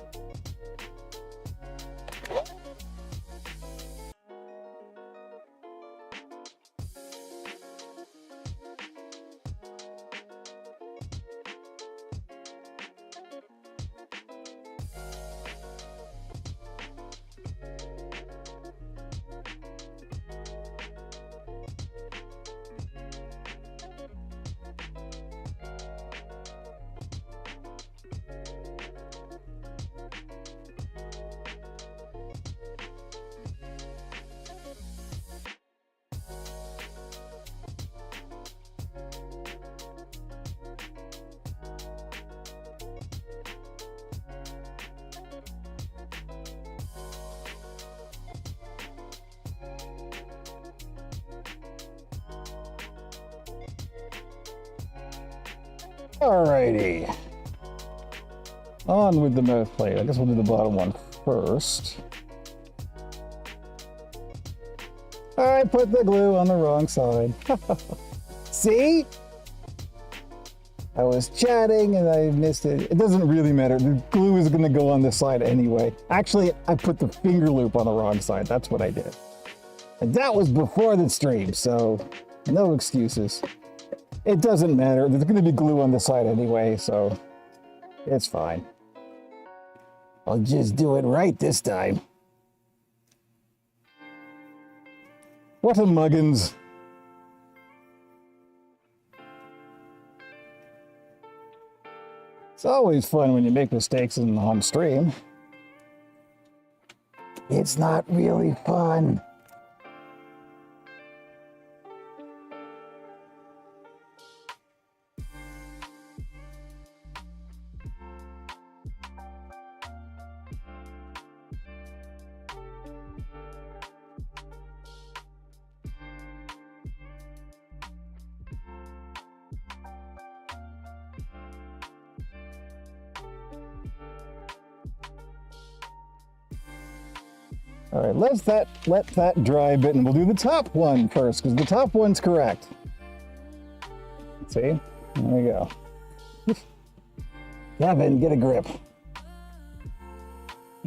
Speaker 1: Alrighty. On with the mouth plate. I guess we'll do the bottom one first. I put the glue on the wrong side. See? I was chatting and I missed it. It doesn't really matter. The glue is going to go on this side anyway. Actually, I put the finger loop on the wrong side. That's what I did. And that was before the stream, so no excuses. It doesn't matter. There's going to be glue on the side anyway, so it's fine. I'll just do it right this time. What a muggins. It's always fun when you make mistakes on stream. It's not really fun. All right, let that dry a bit, and we'll do the top one first, because the top one's correct. See? There we go. Kevin, get a grip.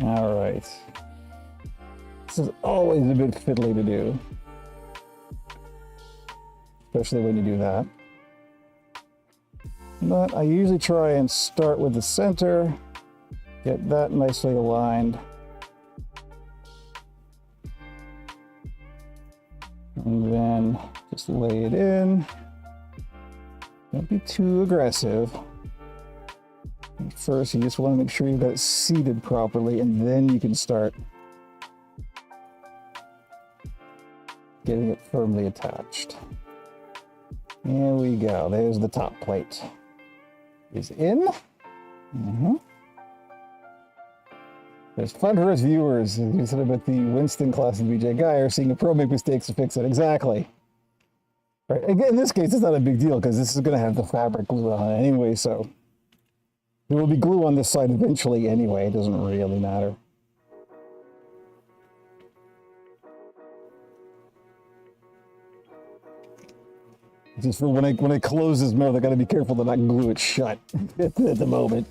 Speaker 1: All right. This is always a bit fiddly to do, especially when you do that. But I usually try and start with the center, get that nicely aligned. And then just lay it in. Don't be too aggressive. First, you just want to make sure you've got it seated properly, and then you can start getting it firmly attached. There we go. There's the top plate. Is in. It's fun for us viewers, you said about the Winston class of BJ Geyer, seeing a pro make mistakes to fix it. Exactly. Right. Again, in this case, it's not a big deal because this is going to have the fabric glue on it anyway, so there will be glue on this side eventually anyway. It doesn't really matter. Just for when I close this mouth, I got to be careful to not glue it shut at the moment.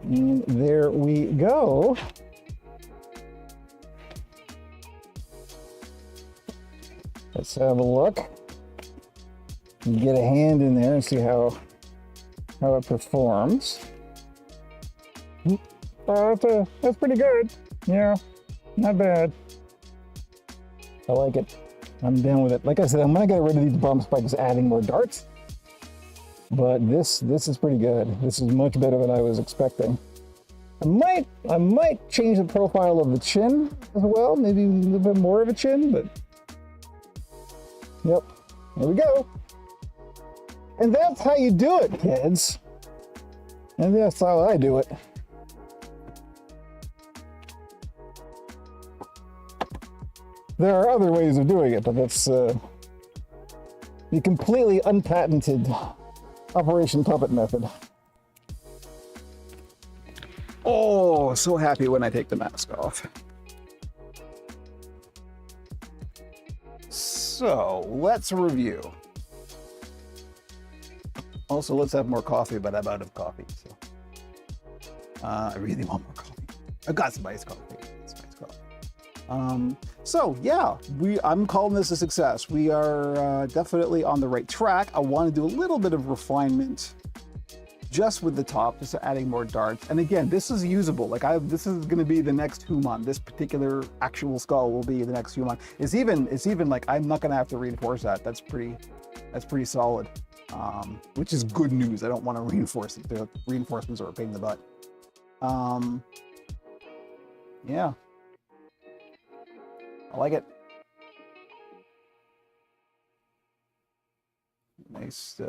Speaker 1: And there we go. Let's have a look. Get a hand in there and see how it performs. That's pretty good. Yeah, not bad. I like it. I'm down with it. Like I said, I'm gonna get rid of these bumps by just adding more darts. But this is pretty good. This is much better than I was expecting. I might change the profile of the chin as well. Maybe a little bit more of a chin, but yep, there we go. And that's how you do it, kids. And that's how I do it. There are other ways of doing it, but that's the completely unpatented Operation Puppet method. Oh, so happy when I take the mask off. So let's review. Also, let's have more coffee, but I'm out of coffee. So I really want more coffee. I've got some iced coffee. So yeah, I'm calling this a success. We are definitely on the right track. I want to do a little bit of refinement just with the top, just adding more darts. And again, this is usable. Like this is going to be the next Human. This particular actual skull will be the next Human. It's even like I'm not going to have to reinforce that. That's pretty solid. Which is good news. I don't want to reinforce it. The reinforcements are a pain in the butt. Yeah. I like it. Nice,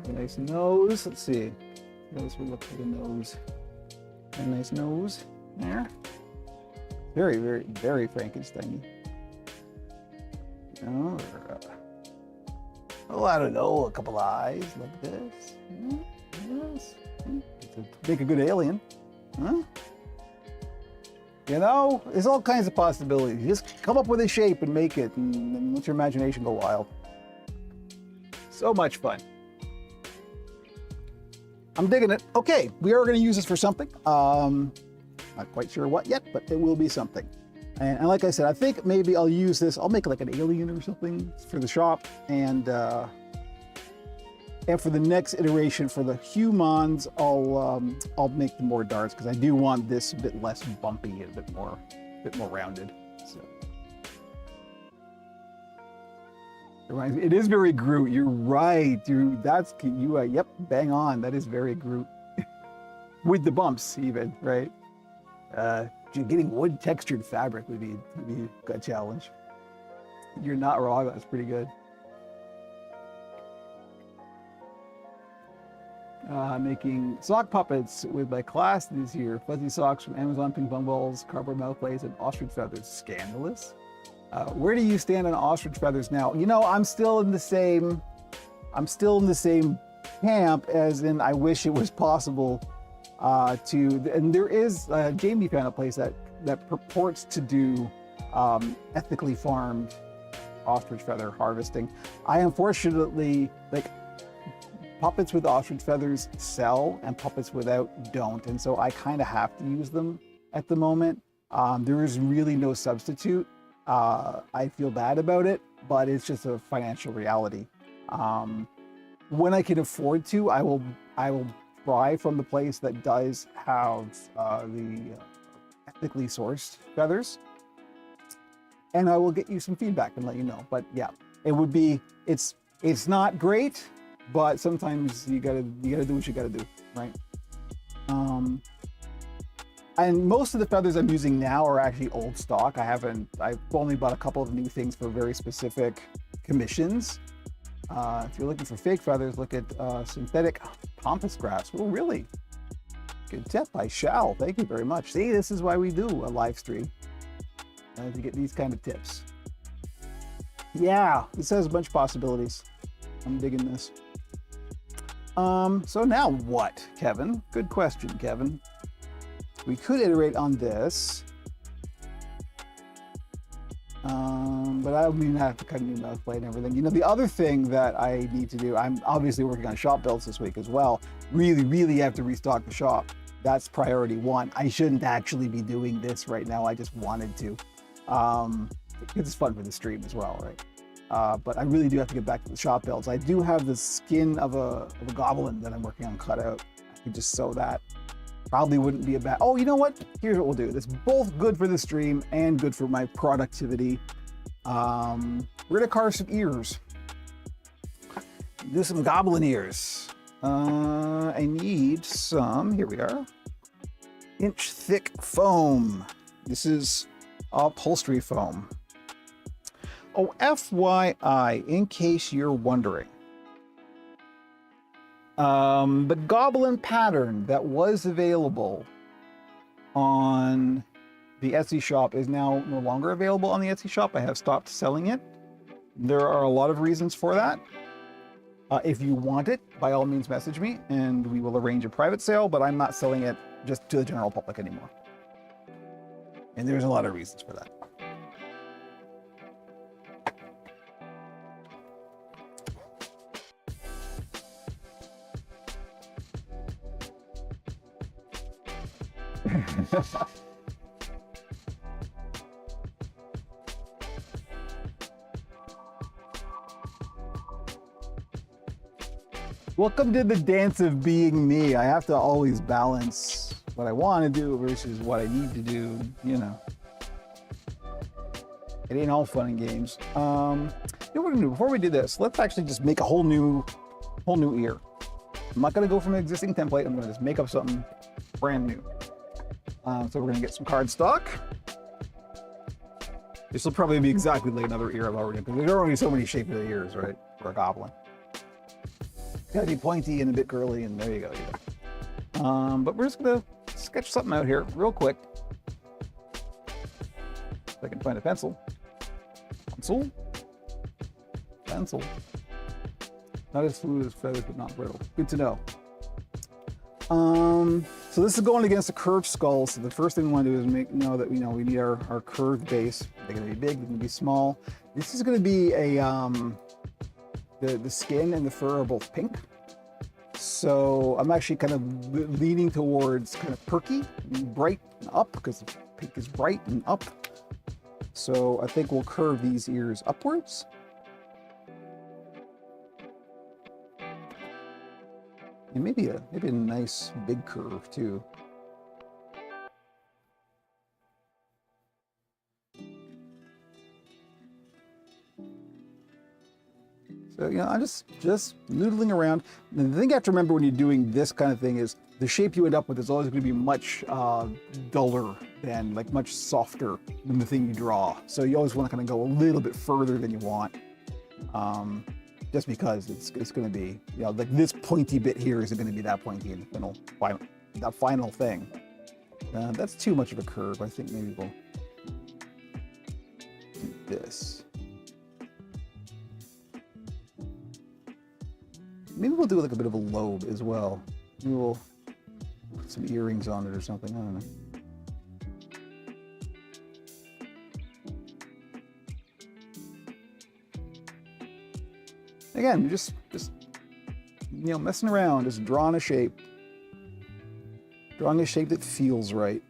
Speaker 1: nice nose. Let's see. Let's look for the nose. A nice nose there. Very, very, very Frankenstein-y. Oh, I don't know. A couple eyes like this. Yes. Make a good alien. Huh? You know, there's all kinds of possibilities. Just come up with a shape and make it, and let your imagination go wild. So much fun. I'm digging it. Okay, we are going to use this for something. Not quite sure what yet, but it will be something. And like I said, I think maybe I'll use this. I'll make like an alien or something for the shop, and for the next iteration for the humans, I'll make the more darts because I do want this a bit less bumpy and a bit more rounded. So it is very Groot. You're right, dude. That's you. Yep, bang on. That is very Groot. with the bumps even, right? Getting wood textured fabric would be a challenge. You're not wrong. That's pretty good. Making sock puppets with my class this year. Fuzzy socks from Amazon, ping pong balls, cardboard mouth plates, and ostrich feathers. Scandalous. Where do you stand on ostrich feathers now? You know, I'm still in the same camp, as in I wish it was possible and there is Jamie found a place that purports to do ethically farmed ostrich feather harvesting. I unfortunately, like, puppets with ostrich feathers sell and puppets without don't, and so I kind of have to use them at the moment. There is really no substitute. I feel bad about it, but it's just a financial reality. When I can afford to, I will buy from the place that does have the ethically sourced feathers, and I will get you some feedback and let you know. But yeah, it's not great, but sometimes you gotta do what you gotta do, right? And most of the feathers I'm using now are actually old stock. I've only bought a couple of new things for very specific commissions. If you're looking for fake feathers, look at synthetic pampas grass. Oh, really? Good tip. I shall. Thank you very much. See, this is why we do a live stream, to get these kind of tips. Yeah, this has a bunch of possibilities. I'm digging this. So now what, Kevin? Good question, Kevin. We could iterate on this. But I mean, I have to cut a new mouth plate and everything. You know, the other thing that I need to do, I'm obviously working on shop builds this week as well. Really have to restock the shop. That's priority one. I shouldn't actually be doing this right now. I just wanted to. Because it's fun for the stream as well, right? But I really do have to get back to the shop builds. I do have the skin of a goblin that I'm working on cut out. I could just sew that. Probably wouldn't be a bad. Oh, you know what? Here's what we'll do. It's both good for the stream and good for my productivity. We're gonna carve some ears. Do some goblin ears. I need some. Here we are. Inch thick foam. This is upholstery foam. Oh, FYI, in case you're wondering. The goblin pattern that was available on the Etsy shop is now no longer available on the Etsy shop. I have stopped selling it. There are a lot of reasons for that. If you want it, by all means message me and we will arrange a private sale, but I'm not selling it just to the general public anymore. And there's a lot of reasons for that. Welcome to the dance of being me. I have to always balance what I want to do versus what I need to do, you know. It ain't all fun and games. You know what we're gonna do before we do this? Let's actually just make a whole new ear. I'm not gonna go from an existing template. I'm gonna just make up something brand new. So we're gonna get some cardstock. This will probably be exactly like another ear I've already done, because there's already so many shapes of ears, right? For a goblin. It's gotta be pointy and a bit curly, and there you go. But we're just gonna sketch something out here real quick. If I can find a pencil. Pencil. Not as smooth as feathers, but not brittle. Good to know. So this is going against a curved skull. So the first thing we want to do is know that we need our curved base. They're going to be big, they're going to be small. This is going to be a the skin and the fur are both pink. So I'm actually kind of leaning towards kind of perky, and bright and up, because the pink is bright and up. So I think we'll curve these ears upwards. And maybe a nice big curve too. So, you know, I'm just noodling around. And the thing you have to remember when you're doing this kind of thing is the shape you end up with is always going to be much duller than, like much softer than the thing you draw. So you always want to kind of go a little bit further than you want. Just because it's going to be, you know, like this pointy bit here isn't going to be that pointy in that final thing. That's too much of a curve. I think maybe we'll do this. Maybe we'll do like a bit of a lobe as well. Maybe we'll put some earrings on it or something. I don't know. Again, just you know, messing around, just drawing a shape that feels right.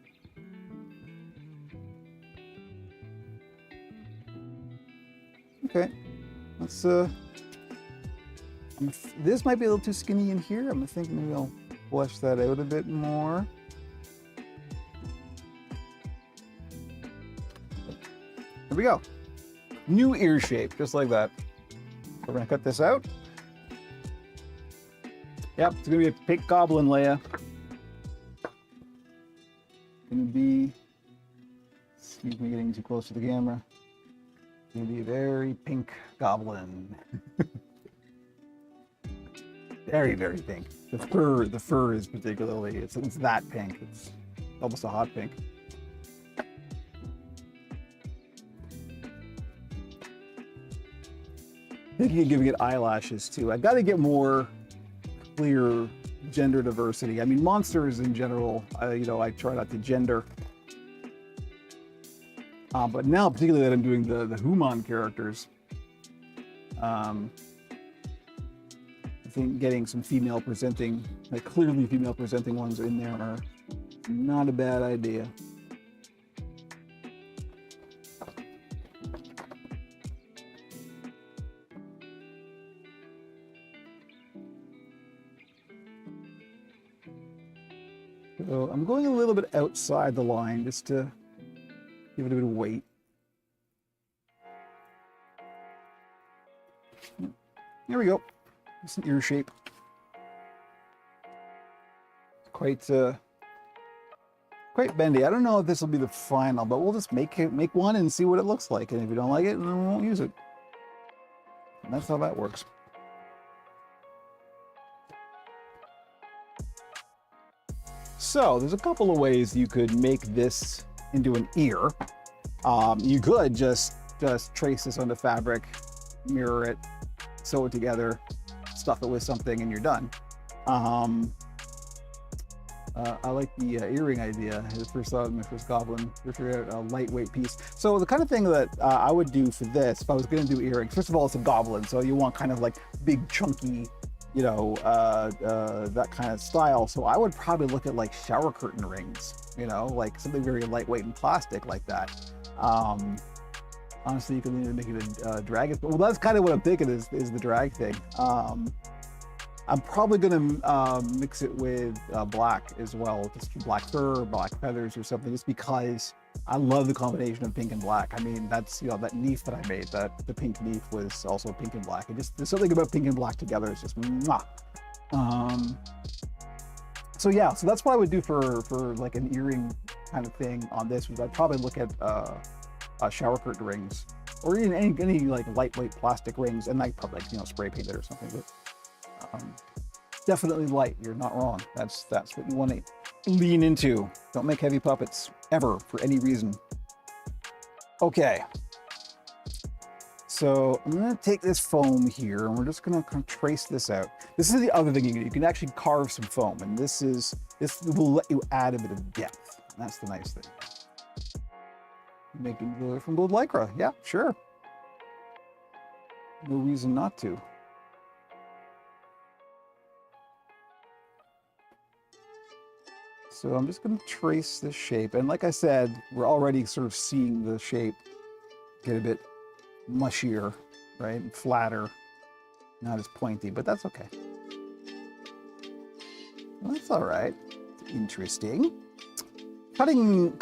Speaker 1: Okay, let's this might be a little too skinny in here. I'm thinking maybe I'll flesh that out a bit more. There we go. New ear shape, just like that. We're gonna cut this out. Yep, it's gonna be a pink goblin, Leia. Gonna be, excuse me getting too close to the camera. Gonna be a very pink goblin. Very, very pink. The fur is particularly, it's that pink. It's almost a hot pink. Thinking of giving it eyelashes too. I got to get more clear gender diversity. I mean, monsters in general, you know, I try not to gender. But now, particularly that I'm doing the human characters, I think getting some female presenting, like clearly female presenting ones in there are not a bad idea. So I'm going a little bit outside the line just to give it a bit of weight. There we go. It's an ear shape. Quite bendy. I don't know if this will be the final, but we'll just make one and see what it looks like. And if you don't like it, then we won't use it. And that's how that works. So there's a couple of ways you could make this into an ear. You could just trace this on the fabric, mirror it, sew it together, stuff it with something, and you're done. I like the earring idea. I first thought of my first goblin, figured out a lightweight piece. So the kind of thing that I would do for this, if I was going to do earrings, first of all, it's a goblin, so you want kind of like big, chunky, you know, that kind of style. So I would probably look at like shower curtain rings, you know, like something very lightweight and plastic like that. Honestly, you can even make it a drag. Well, that's kind of what I'm thinking is the drag thing. I'm probably gonna mix it with black as well, just black fur, or black feathers or something, just because I love the combination of pink and black. I mean, that's, you know, that Neef that I made, that the pink Neef was also pink and black. And just, there's something about pink and black together. It's just, mwah. So yeah, so that's what I would do for like an earring kind of thing on this. I'd probably look at shower curtain rings, or even any like lightweight plastic rings, and I'd probably, like, you know, spray paint it or something. But definitely light. You're not wrong. That's what you want to lean into. Don't make heavy puppets ever for any reason. Okay. So I'm going to take this foam here, and we're just going to kind of trace this out. This is the other thing you can do. You can actually carve some foam, and this will let you add a bit of depth. And that's the nice thing. Make it from gold lycra. Yeah, sure. No reason not to. So I'm just going to trace this shape. And like I said, we're already sort of seeing the shape get a bit mushier, right? And flatter, not as pointy, but that's okay. Well, that's all right. Interesting. Cutting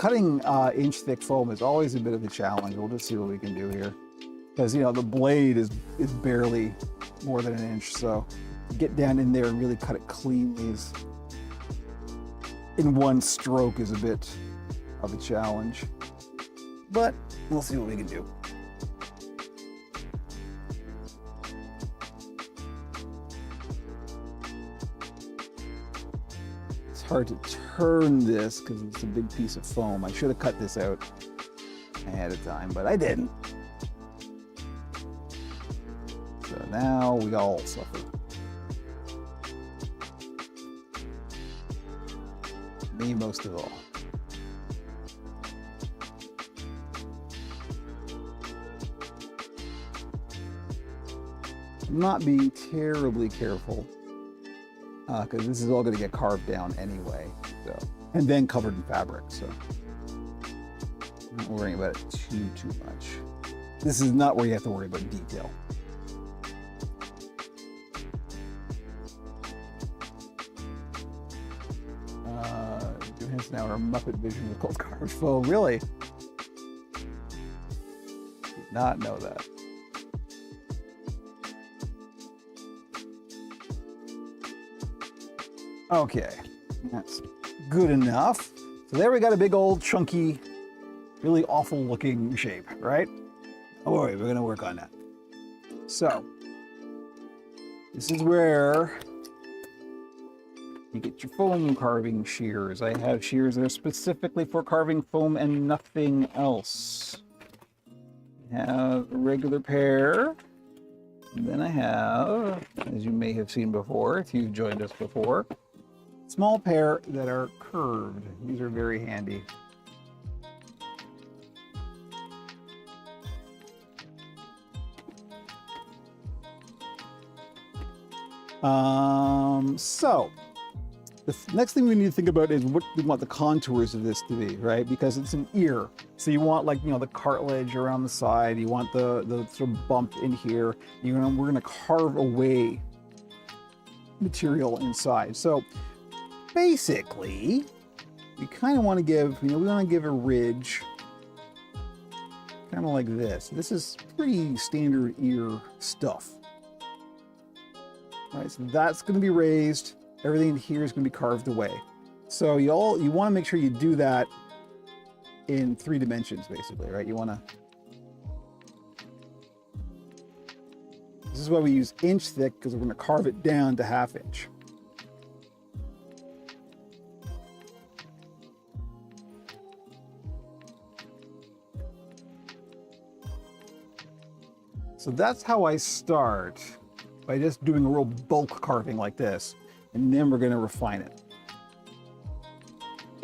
Speaker 1: inch thick foam is always a bit of a challenge. We'll just see what we can do here. Because, you know, the blade is barely more than an inch. So get down in there and really cut it cleanly in one stroke is a bit of a challenge. But we'll see what we can do. It's hard to turn this because it's a big piece of foam. I should have cut this out ahead of time, but I didn't. So now we all suffer. Me most of all. I'm not being terribly careful because this is all going to get carved down anyway, so, and then covered in fabric, so I'm not worrying about it too much. This is not where you have to worry about detail. Johansson Hour Muppet Vision with cold carved foam. Really? Did not know that. Okay, that's good enough. So there we got a big old chunky, really awful looking shape, right? Don't worry, we're gonna work on that. So, this is where you get your foam carving shears. I have shears that are specifically for carving foam and nothing else. I have a regular pair. And then I have, as you may have seen before, if you've joined us before, small pair that are curved. These are very handy. So the next thing we need to think about is what we want the contours of this to be, right? Because it's an ear. So you want, like, you know, the cartilage around the side. You want the sort of bump in here. We're gonna carve away material inside. So basically, we kind of want to give, we want to give a ridge kind of like this. This is pretty standard ear stuff. All right, so that's going to be raised. Everything in here is going to be carved away. So you want to make sure you do that in 3 dimensions, basically, right? You want to. This is why we use inch thick, because we're going to carve it down to 1/2 inch. So that's how I start, by just doing a real bulk carving like this, and then we're going to refine it.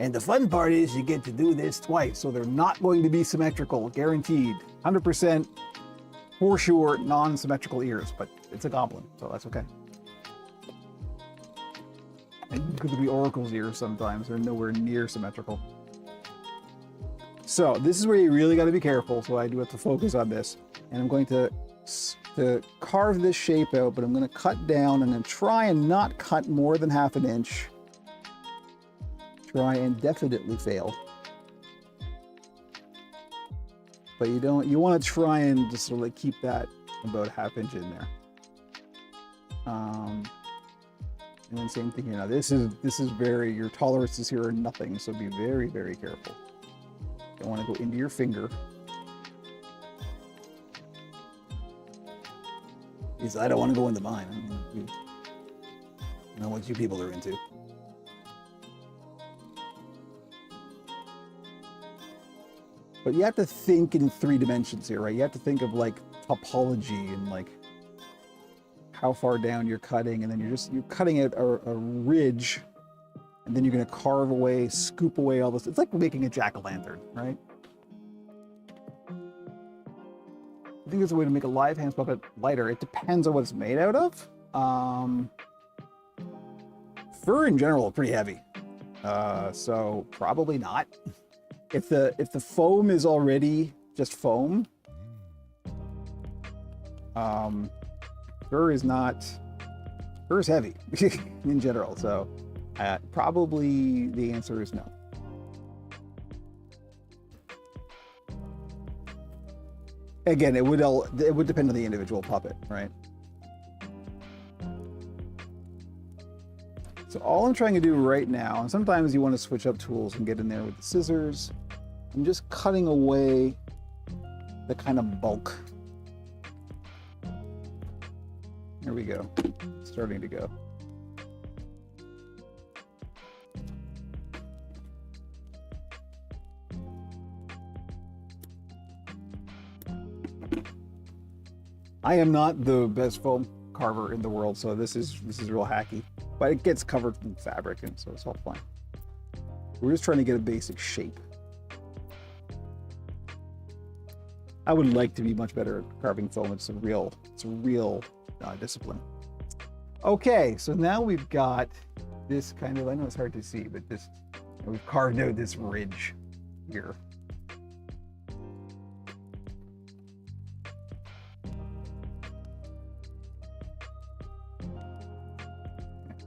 Speaker 1: And the fun part is you get to do this twice, so they're not going to be symmetrical, guaranteed. 100% for sure non-symmetrical ears, but it's a goblin, so that's okay. And it could be Oracle's ears sometimes, they're nowhere near symmetrical. So this is where you really got to be careful, so I do have to focus on this. And I'm going to carve this shape out, but I'm going to cut down and then try and not cut more than 1/2 inch. Try and definitely fail. But you want to try and just sort of like keep that about 1/2 inch in there. And then same thing here. Now this is very, your tolerances here are nothing, so be very, very careful. Don't want to go into your finger. Because I don't want to go into mine. I know what you people are into. But you have to think in 3 dimensions here, right? You have to think of like topology and like how far down you're cutting, and then you're cutting out a ridge, and then you're going to carve away, scoop away all this. It's like making a jack-o'-lantern, right? I think there's a way to make a live hands puppet lighter. It depends on what it's made out of. Fur in general is pretty heavy, so probably not. If the foam is already just foam, fur is heavy in general. So probably the answer is no. Again, it would depend on the individual puppet, right? So all I'm trying to do right now, and sometimes you want to switch up tools and get in there with the scissors, I'm just cutting away the kind of bulk. There we go, it's starting to go. I am not the best foam carver in the world, so this is real hacky, but it gets covered in fabric, and so it's all fine. We're just trying to get a basic shape. I would like to be much better at carving foam. It's a real discipline. Okay, so now we've got this kind of, I know it's hard to see, but this, we've carved out this ridge here.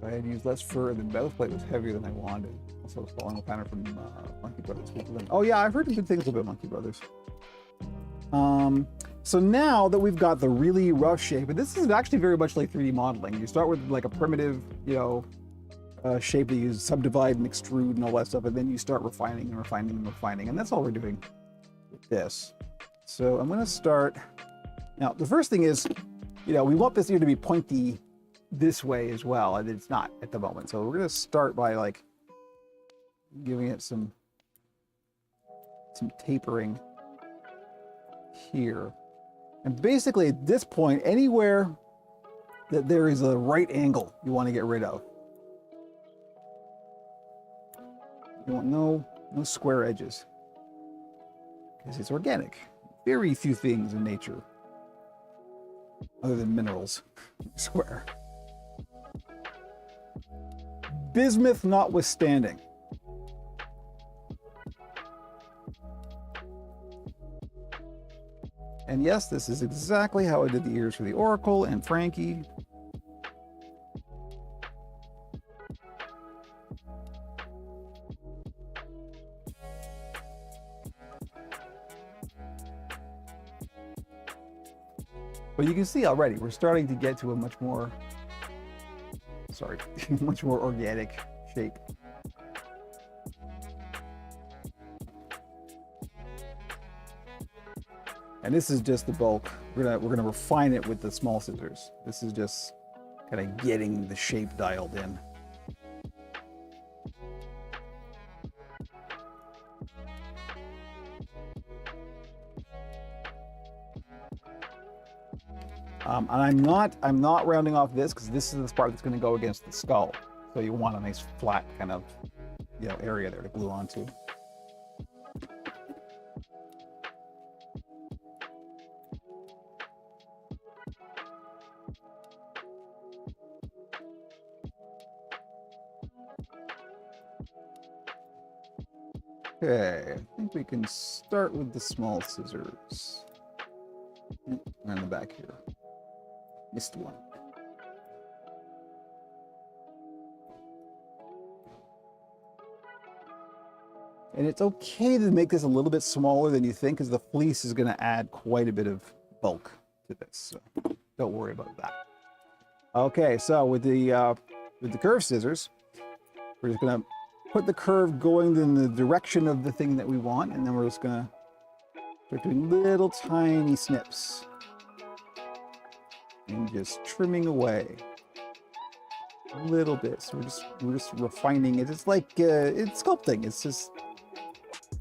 Speaker 1: I had used less fur, the metal plate was heavier than I wanted. Also, was following a pattern from Monkey Brothers. Oh yeah, I've heard good things about Monkey Brothers. So now that we've got the really rough shape, and this is actually very much like 3D modeling. You start with like a primitive, you know, shape that you subdivide and extrude and all that stuff, and then you start refining and refining and refining, and that's all we're doing with this. So I'm going to start. Now, the first thing is, you know, we want this ear to be pointy this way as well, and it's not at the moment. So we're going to start by like giving it some tapering here. And basically at this point, anywhere that there is a right angle you want to get rid of. You want no square edges, because it's organic. Very few things in nature, other than minerals, square. Bismuth notwithstanding. And yes, this is exactly how I did the ears for the Oracle and Frankie. But you can see already, we're starting to get to a much more, much more organic shape. And this is just the bulk. We're gonna refine it with the small scissors. This is just kind of getting the shape dialed in. And I'm not rounding off this, because this is the part that's going to go against the skull. So you want a nice flat kind of, you know, area there to glue onto. Okay, I think we can start with the small scissors. And the back here. Missed one. And it's okay to make this a little bit smaller than you think, because the fleece is going to add quite a bit of bulk to this. So don't worry about that. Okay, so with the curved scissors, we're just going to put the curve going in the direction of the thing that we want, and then we're just going to start doing little tiny snips. And just trimming away a little bit. So we're just refining it. It's like it's sculpting. It's just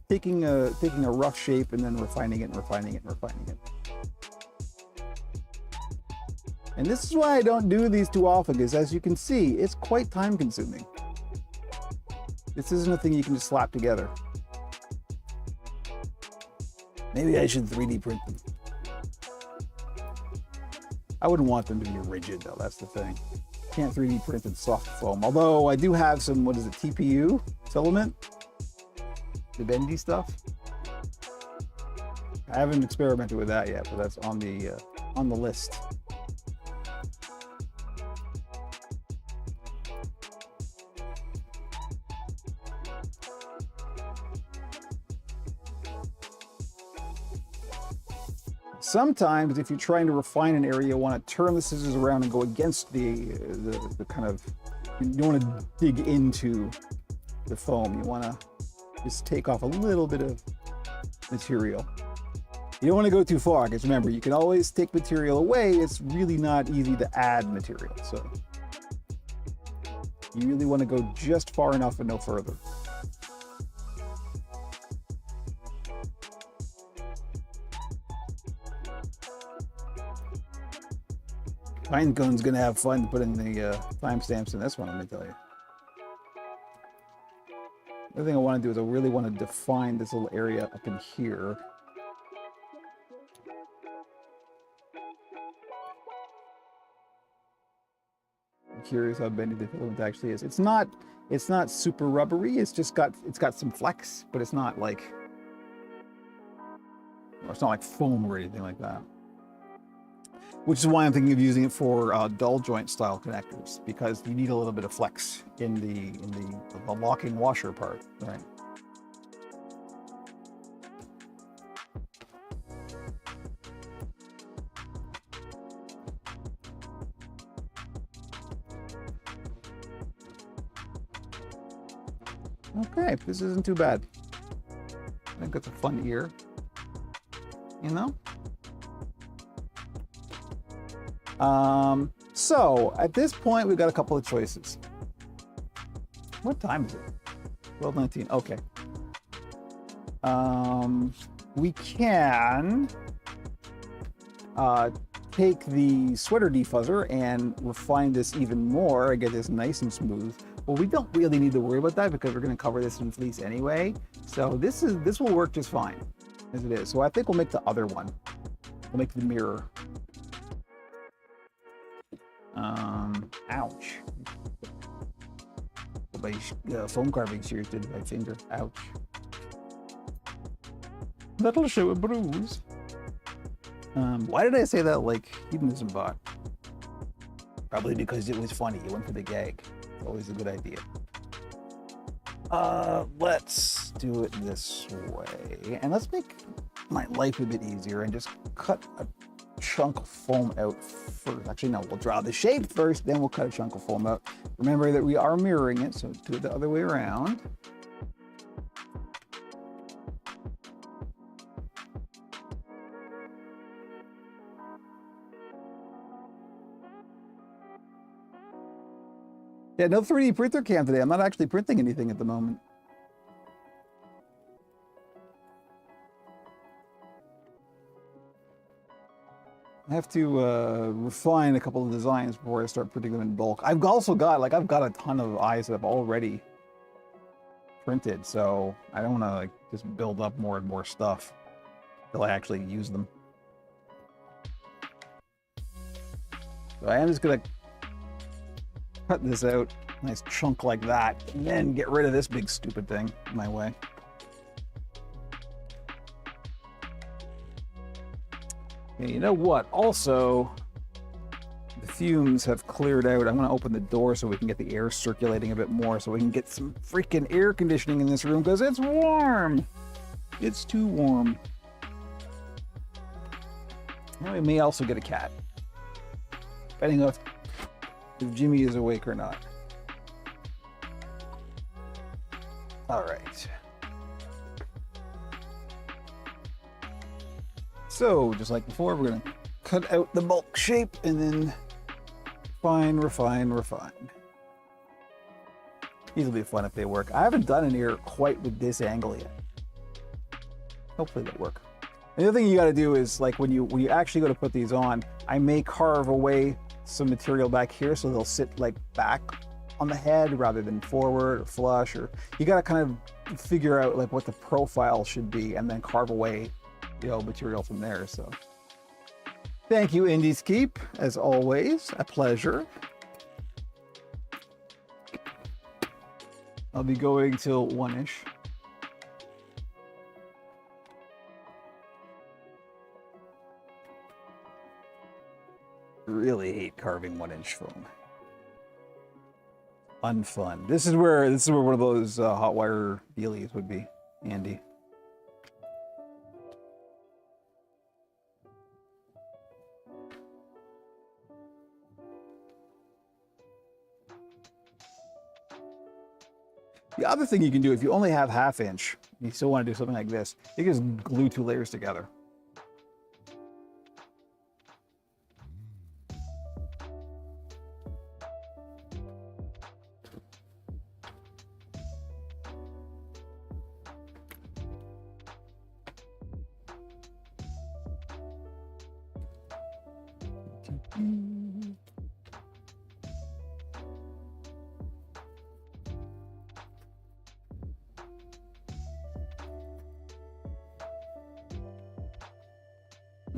Speaker 1: taking a rough shape and then refining it and refining it and refining it. And this is why I don't do these too often, because as you can see, it's quite time consuming. This isn't a thing you can just slap together. Maybe I should 3D print them. I wouldn't want them to be rigid though, that's the thing. Can't 3D print in soft foam. Although I do have some, what is it, TPU filament? The bendy stuff. I haven't experimented with that yet, but that's on the list. Sometimes, if you're trying to refine an area, you want to turn the scissors around and go against the kind of You don't want to dig into the foam. You want to just take off a little bit of material. You don't want to go too far, because remember, you can always take material away. It's really not easy to add material. So you really want to go just far enough and no further. Pinecone's gonna have fun putting the timestamps in this one, let me tell you. The other thing I want to do is I really want to define this little area up in here. I'm curious how bendy the filament actually is. It's not super rubbery. It's got some flex, but it's not like, or it's not like foam or anything like that. Which is why I'm thinking of using it for dull joint style connectors, because you need a little bit of flex in the locking washer part, right? Okay, this isn't too bad. I think it's a fun ear, you know? So at this point, we've got a couple of choices. What time is it? 12:19. Okay. We can take the sweater defuzzer and refine this even more and get this nice and smooth. Well, we don't really need to worry about that because we're going to cover this in fleece anyway. So this will work just fine as it is. So I think we'll make the other one. We'll make the mirror. Ouch. My foam carving shears did my finger. Ouch. That'll show a bruise. Why did I say that like hedonism bot? Probably because it was funny. You went for the gag. Always a good idea. Let's do it this way. And let's make my life a bit easier and just cut a chunk of foam out first. Actually, no, we'll draw the shape first, then we'll cut a chunk of foam out. Remember that we are mirroring it, so do it the other way around. Yeah, no 3D printer cam today. I'm not actually printing anything at the moment. I have to refine a couple of designs before I start printing them in bulk. I've also got a ton of eyes that I've already printed, so I don't want to like just build up more and more stuff until I actually use them. So I am just gonna cut this out, nice chunk like that, and then get rid of this big stupid thing in my way. Okay, you know what? Also, the fumes have cleared out. I'm gonna open the door so we can get the air circulating a bit more, so we can get some freaking air conditioning in this room because it's warm. It's too warm. Now we may also get a cat, depending on if Jimmy is awake or not. All right. So, just like before, we're gonna cut out the bulk shape and then refine. These will be fun if they work. I haven't done an ear quite with this angle yet. Hopefully they'll work. And the other thing you gotta do is, like, when you actually go to put these on, I may carve away some material back here so they'll sit like back on the head rather than forward or flush, or you gotta kind of figure out like what the profile should be and then carve away, you know, material from there. So thank you, Indiescape, as always, a pleasure. I'll be going till 1-ish. Really hate carving 1-inch foam. Unfun. This is where one of those hot wire dealies would be handy. The other thing you can do, if you only have 1/2 inch, you still want to do something like this, you can just glue 2 layers together.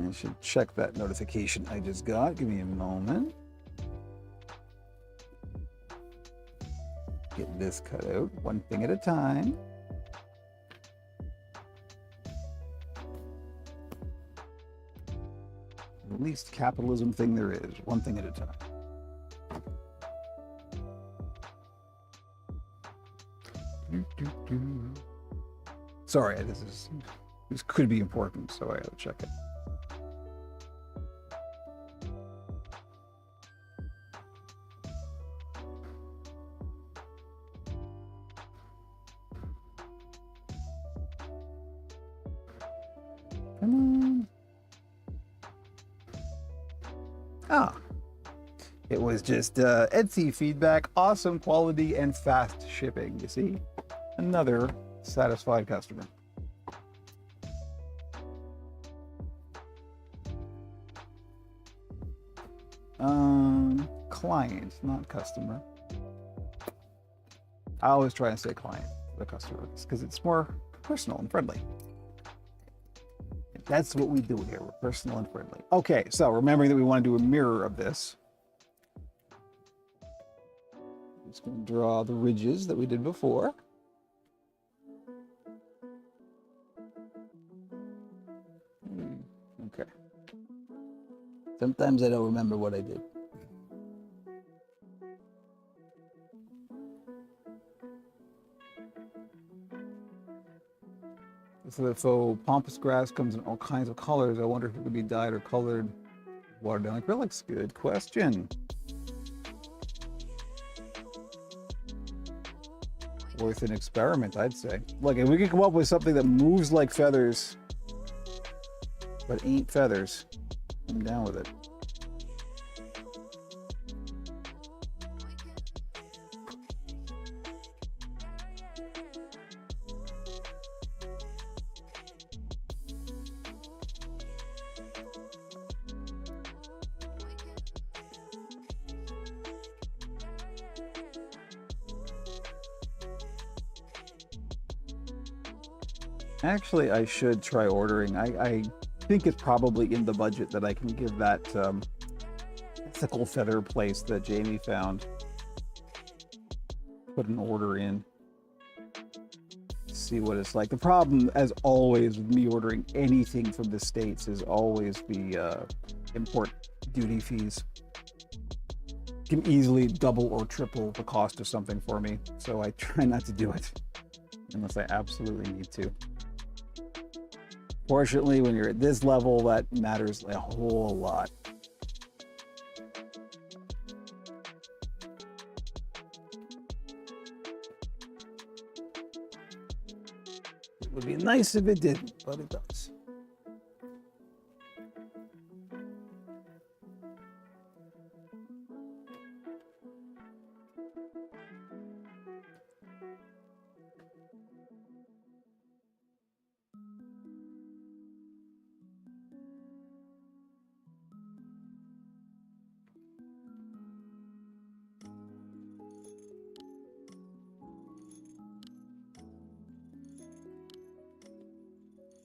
Speaker 1: I should check that notification I just got. Give me a moment. Get this cut out, one thing at a time. The least capitalism thing there is, one thing at a time. Sorry, this could be important, so I gotta check it. Come on. Ah, it was just Etsy feedback, awesome quality and fast shipping. You see, another satisfied customer. Client, not customer. I always try and say client for the customer because it's more personal and friendly. That's what we do here. We're personal and friendly. Okay, so remembering that we want to do a mirror of this. I'm just going to draw the ridges that we did before. Okay. Sometimes I don't remember what I did. So pampas grass comes in all kinds of colors. I wonder if it could be dyed or colored. Watered down acrylics. Good question. Worth an experiment, I'd say. Look, if we could come up with something that moves like feathers, but ain't feathers, I'm down with it. Actually, I should try ordering. I think it's probably in the budget that I can give that sickle feather place that Jamie found. Put an order in. See what it's like. The problem, as always, with me ordering anything from the States is always the import duty fees. Can easily double or triple the cost of something for me, so I try not to do it unless I absolutely need to. Fortunately, when you're at this level, that matters a whole lot. It would be nice if it didn't, but it does.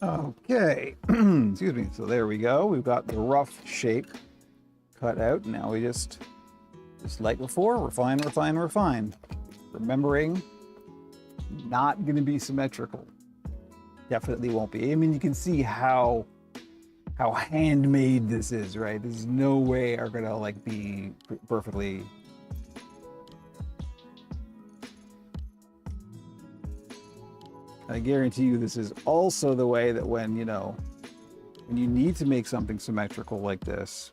Speaker 1: Okay, excuse me. So there we go. We've got the rough shape cut out. Now we just like before, refine, refine, refine. Remembering, not going to be symmetrical. Definitely won't be. I mean, you can see how handmade this is, right? There's no way are gonna like be perfectly. I guarantee you this is also the way that when you need to make something symmetrical like this,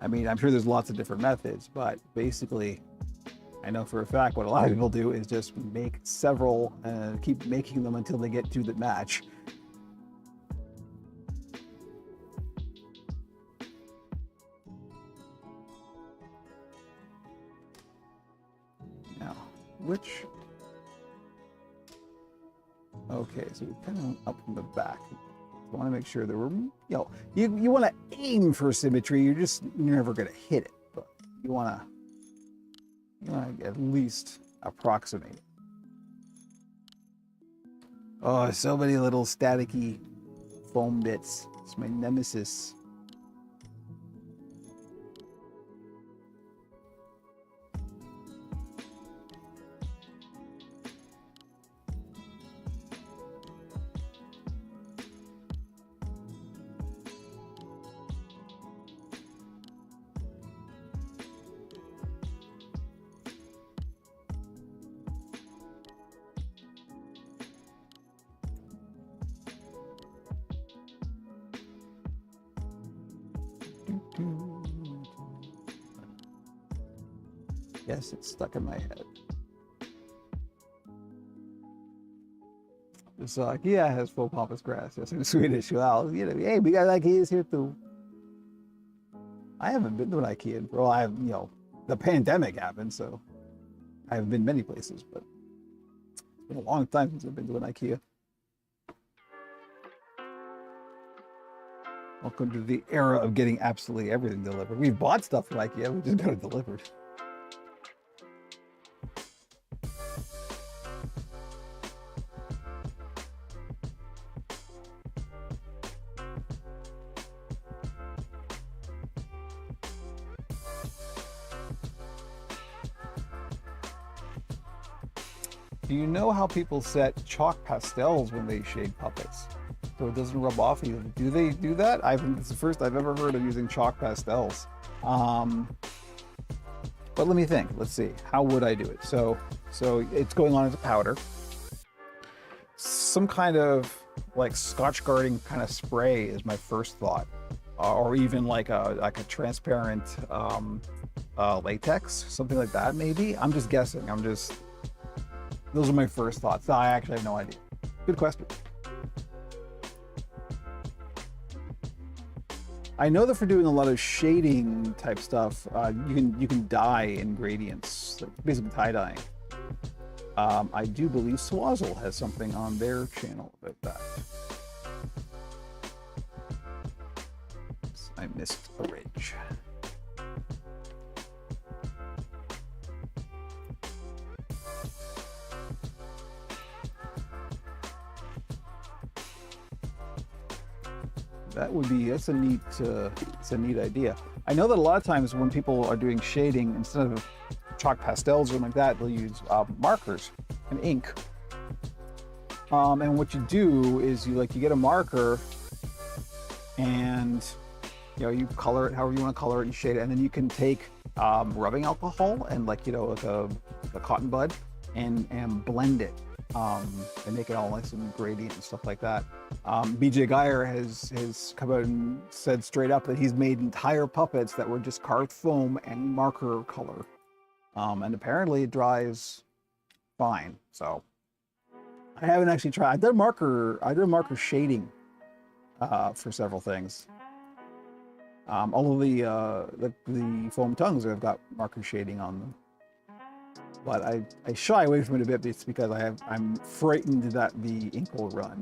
Speaker 1: I mean, I'm sure there's lots of different methods, but basically I know for a fact what a lot of people do is just make several and keep making them until they get two that match. Now, which... Okay, so we're kind of up from the back. I want to make sure that we're, you want to aim for symmetry. You're never going to hit it, but you want to at least approximate. Oh, so many little staticky foam bits. It's my nemesis. Yes, it's stuck in my head. So IKEA has full pampas grass. Yes, in Swedish. Well, hey, we got IKEAs here too. I haven't been to an IKEA. Well, I have, the pandemic happened, so I haven't been many places, but it's been a long time since I've been to an IKEA. Welcome to the era of getting absolutely everything delivered. We've bought stuff from IKEA, we just got it delivered. Do you know how people set chalk pastels when they shade puppets? So it doesn't rub off either. Do they do that? It's the first I've ever heard of using chalk pastels. But let me think. Let's see. How would I do it? So it's going on as a powder. Some kind of like Scotch guarding kind of spray is my first thought, or even like a transparent latex, something like that. Maybe. I'm just guessing. Those are my first thoughts. I actually have no idea. Good question. I know that for doing a lot of shading type stuff, you can dye in gradients, like basically tie dyeing. I do believe Swazzle has something on their channel about that. I missed a ridge. That's a neat idea. I know that a lot of times when people are doing shading, instead of chalk pastels or something like that, they'll use markers and ink. And what you do is you get a marker and you color it however you want to color it, you shade it, and then you can take rubbing alcohol and like a cotton bud and blend it. And make it all nice and gradient and stuff like that. BJ Geyer has come out and said straight up that he's made entire puppets that were just carved foam and marker color. And apparently it dries fine. So I haven't actually tried. I did marker shading for several things. All of the foam tongues have got marker shading on them. But I shy away from it a bit just because I'm frightened that the ink will run.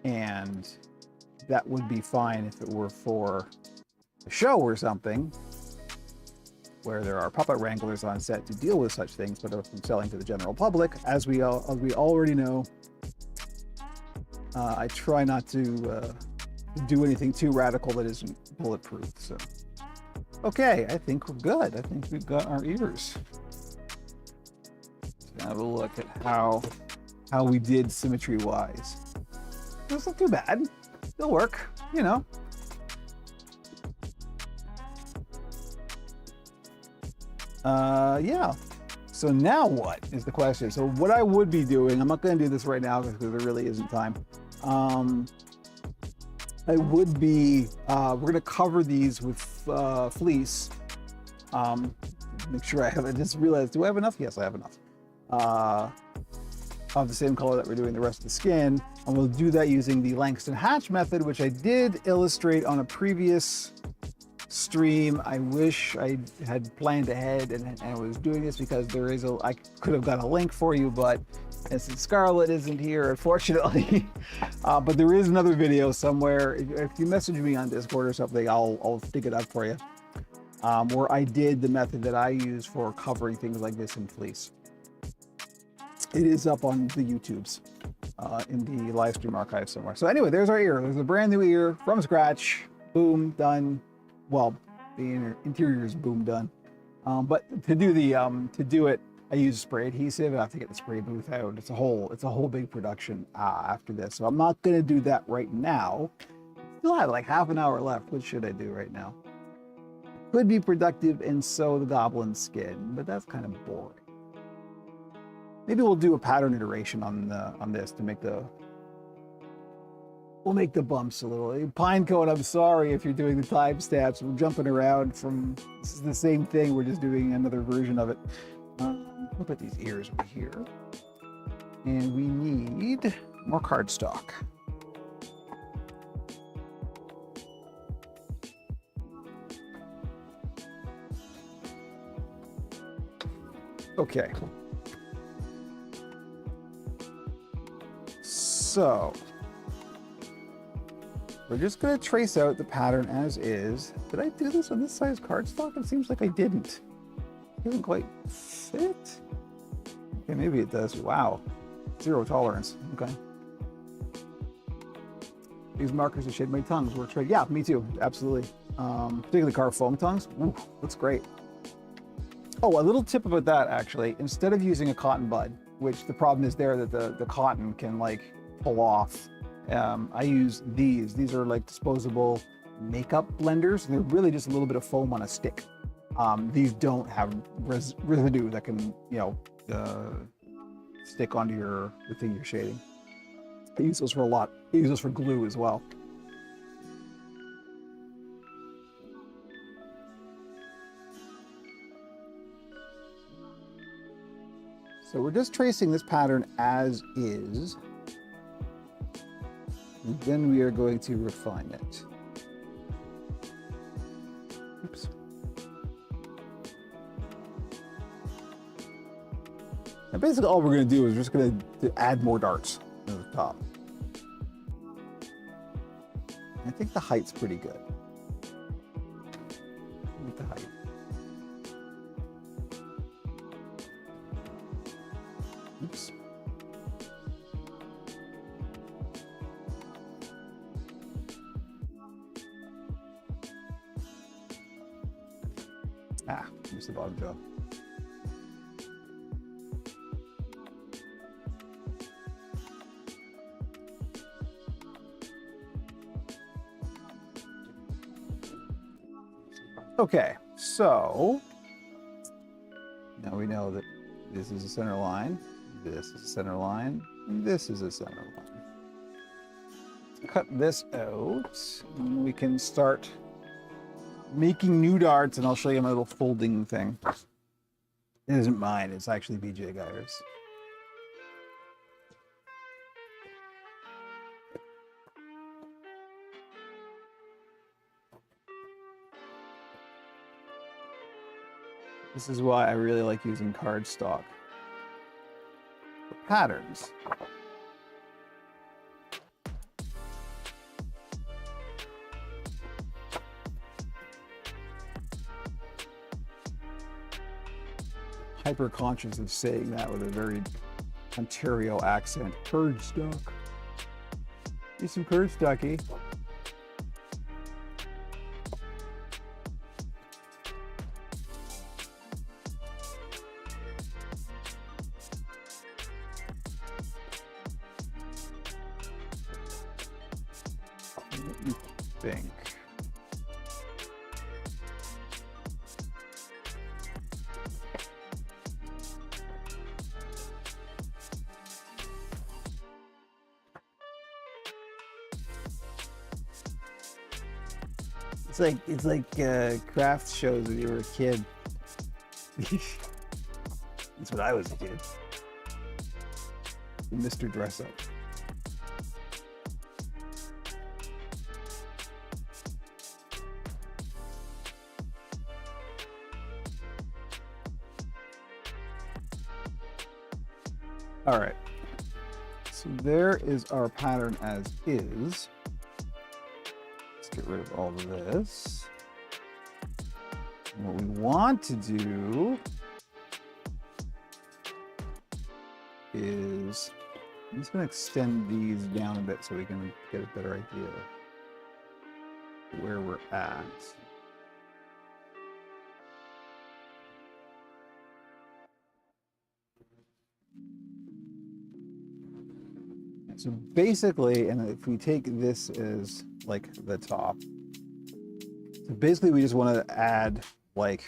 Speaker 1: And that would be fine if it were for a show or something, where there are puppet wranglers on set to deal with such things, but from selling to the general public, as we already know, I try not to do anything too radical that isn't bulletproof. So. Okay, I think we're good. I think we've got our ears. Let's have a look at how we did symmetry-wise. It's not too bad. It'll work, Yeah. So now what is the question? So what I would be doing, I'm not going to do this right now because there really isn't time. I would be, we're going to cover these with fleece. Make sure I have it. Just realized, do I have enough? Yes, I have enough. Of the same color that we're doing the rest of the skin. And we'll do that using the Langston Hatch method, which I did illustrate on a previous stream. I wish I had planned ahead and was doing this because I could have got a link for you, but since Scarlett isn't here, unfortunately, but there is another video somewhere. If you message me on Discord or something, I'll dig it up for you, where I did the method that I use for covering things like this in fleece. It is up on the YouTubes, in the live stream archive somewhere. So anyway, there's our ear. There's a brand new ear from scratch. Boom, done. Well, the interior is boom, done. But to do it, I use spray adhesive. I have to get the spray booth out. It's a whole big production after this. So I'm not gonna do that right now. Still have like half an hour left. What should I do right now? Could be productive and sew the goblin skin, but that's kind of boring. Maybe we'll do a pattern iteration on this to make we'll make the bumps a little. Pinecone, I'm sorry if you're doing the timestamps. We're jumping around from, this is the same thing. We're just doing another version of it. We'll put these ears over here. And we need more cardstock. Okay. So we're just going to trace out the pattern as is. Did I do this on this size cardstock? It seems like I didn't. It doesn't quite fit. Okay, maybe it does. Wow. Zero tolerance. Okay. These markers to shade my tongues work great. Yeah, me too. Absolutely. Particularly carved foam tongues. Ooh, looks great. Oh, a little tip about that actually. Instead of using a cotton bud, which the problem is there that the cotton can like pull off, I use these. These are like disposable makeup blenders, and they're really just a little bit of foam on a stick. These don't have residue that can, stick onto the thing you're shading. I use those for a lot. I use those for glue as well. So we're just tracing this pattern as is. And then we are going to refine it. Oops. And basically all we're going to do is just going to add more darts to the top. I think the height's pretty good. Look at the height. Oops. Ah, missed the bottom jaw. Okay, so now we know that this is a center line, this is a center line, and this is a center line. Cut this out, and we can start making new darts, and I'll show you my little folding thing. It isn't mine, it's actually BJ Geyer's. This is why I really like using cardstock for patterns. Hyper conscious of saying that with a very Ontario accent. Cardstock. Need some cardstocky. What do you think? It's like craft shows when you were a kid. That's what I was a kid. Mr. Dress Up. All right. So there is our pattern as is. Let's get rid of all of this. And what we want to do is, I'm just going to extend these down a bit so we can get a better idea of where we're at. So basically, and if we take this as like the top, so basically we just want to add like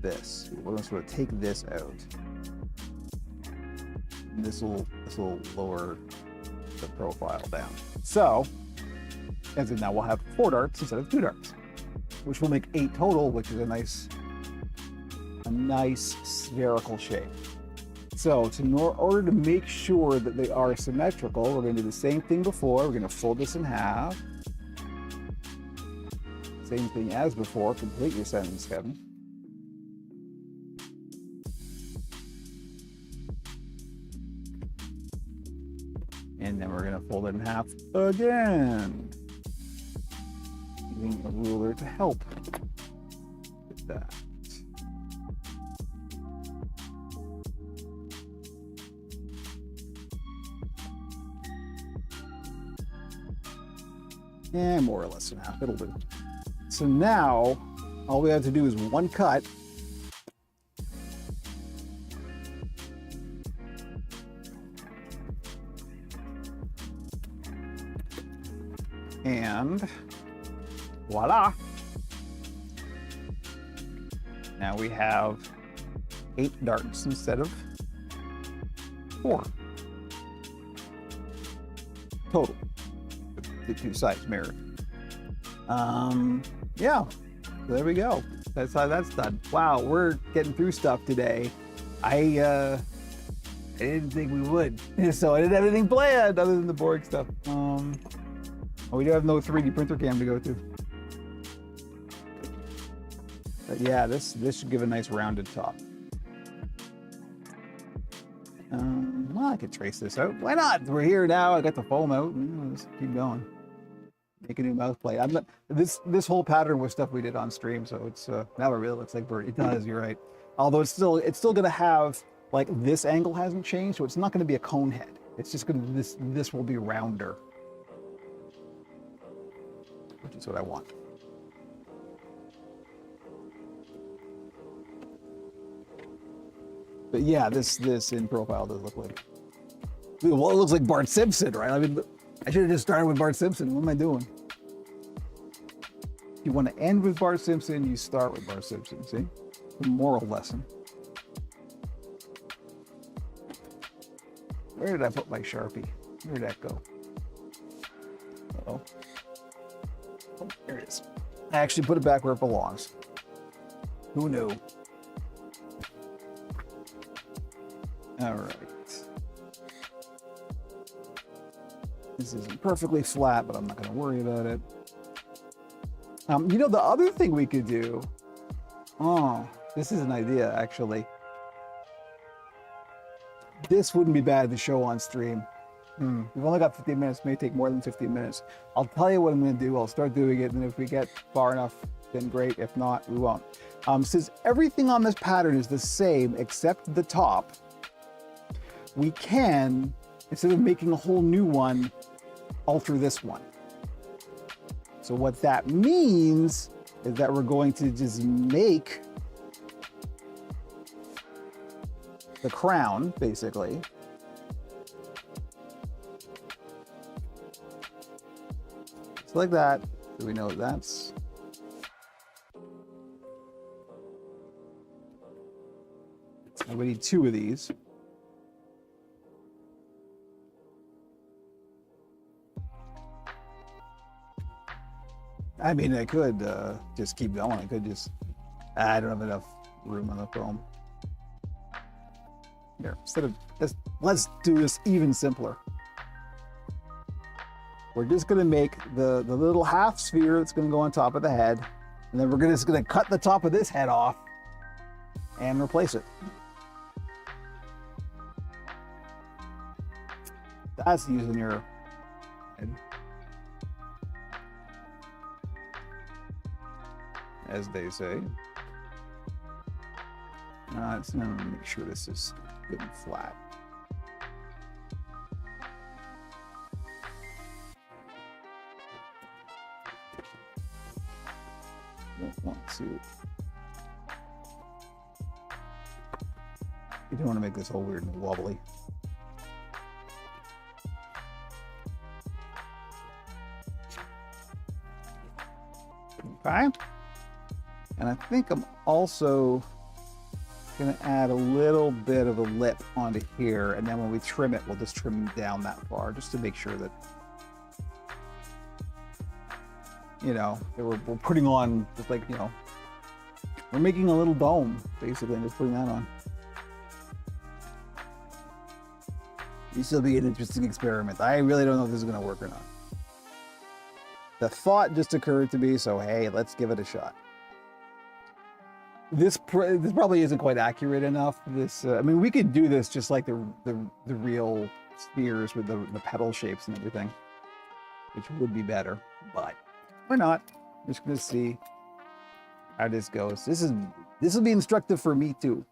Speaker 1: this. We're going to sort of take this out. This will lower the profile down. So, as in now we'll have 4 darts instead of 2 darts, which will make 8 total, which is a nice spherical shape. So, in order to make sure that they are symmetrical, we're going to do the same thing before. We're going to fold this in half. Same thing as before. Complete your sentence, Kevin. And then we're going to fold it in half again. Using a ruler to help with that. And more or less in half, it'll do. So now, all we have to do is one cut. And voila. Now we have 8 darts instead of 4. Total. The 2 sides mirrored. Yeah, so there we go. That's how that's done. Wow, we're getting through stuff today. I didn't think we would. So I didn't have anything planned other than the Borg stuff. We do have no 3D printer cam to go to. But yeah, this should give a nice rounded top. Well, I could trace this out. Why not? We're here now. I got the foam out. Let's keep going. Make a new mouth plate. I'm not, this whole pattern was stuff we did on stream, so it's now it really looks like bird. It does. You're right. Although it's still going to have, like, this angle hasn't changed, so it's not going to be a cone head. It's just going to this will be rounder, which is what I want. But yeah, this in profile does look like, well, it looks like Bart Simpson, right? I mean, I should have just started with Bart Simpson. What am I doing? If you want to end with Bart Simpson, you start with Bart Simpson, see? The moral lesson. Where did I put my Sharpie? Where did that go? Uh-oh. Oh, there it is. I actually put it back where it belongs. Who knew? All right. This isn't perfectly flat, but I'm not going to worry about it. You know, the other thing we could do, this is an idea, actually. This wouldn't be bad to show on stream. We've only got 15 minutes, may take more than 15 minutes. I'll tell you what I'm going to do. I'll start doing it, and if we get far enough, then great. If not, we won't. Since everything on this pattern is the same except the top, we can, instead of making a whole new one, alter this one. So what that means is that we're going to just make the crown, basically. So like that. So we know that's. And we need 2 of these. I mean, I could just keep going. I could just, I don't have enough room on the foam. Here, instead of, let's do this even simpler. We're just gonna make the little half sphere that's gonna go on top of the head, and then we're just gonna cut the top of this head off and replace it. That's using your head. As they say. It's gonna make sure this is good and flat. Don't want to. You don't want to make this all weird and wobbly. Okay. And I think I'm also going to add a little bit of a lip onto here, and then when we trim it, we'll just trim down that far, just to make sure that, you know, that we're putting on, just like, you know, we're making a little dome, basically, and just putting that on. This will be an interesting experiment. I really don't know if this is going to work or not. The thought just occurred to me, so hey, let's give it a shot. This probably isn't quite accurate enough. I mean, we could do this just like the real spheres with the petal shapes and everything, which would be better, but we're not. We're just gonna see how this goes. This will be instructive for me too.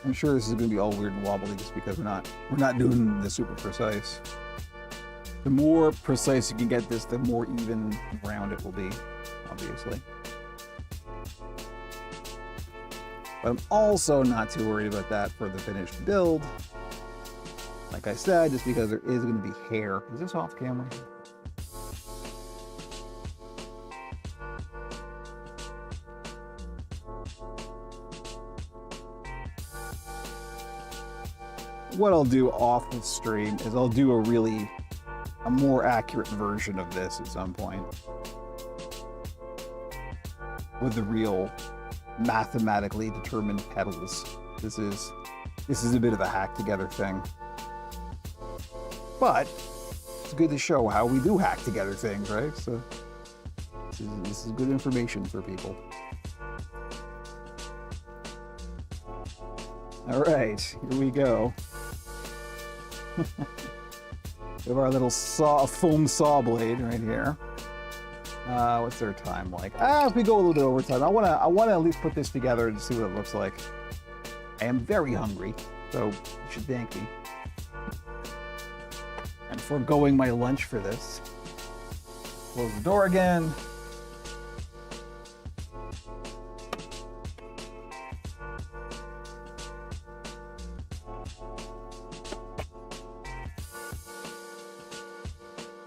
Speaker 1: I'm sure this is going to be all weird and wobbly just because we're not doing the super precise. The more precise you can get this, the more even and round it will be, obviously. But I'm also not too worried about that for the finished build. Like I said, just because there is going to be hair. Is this off camera? What I'll do off the stream is I'll do a more accurate version of this at some point with the real mathematically determined petals. This is a bit of a hack together thing, but it's good to show how we do hack together things, right? So this is good information for people. All right, here we go. We have our little foam saw blade right here. What's their time like? If we go a little bit over time, I wanna at least put this together and see what it looks like. I am very hungry, so you should thank me. And foregoing my lunch for this. Close the door again.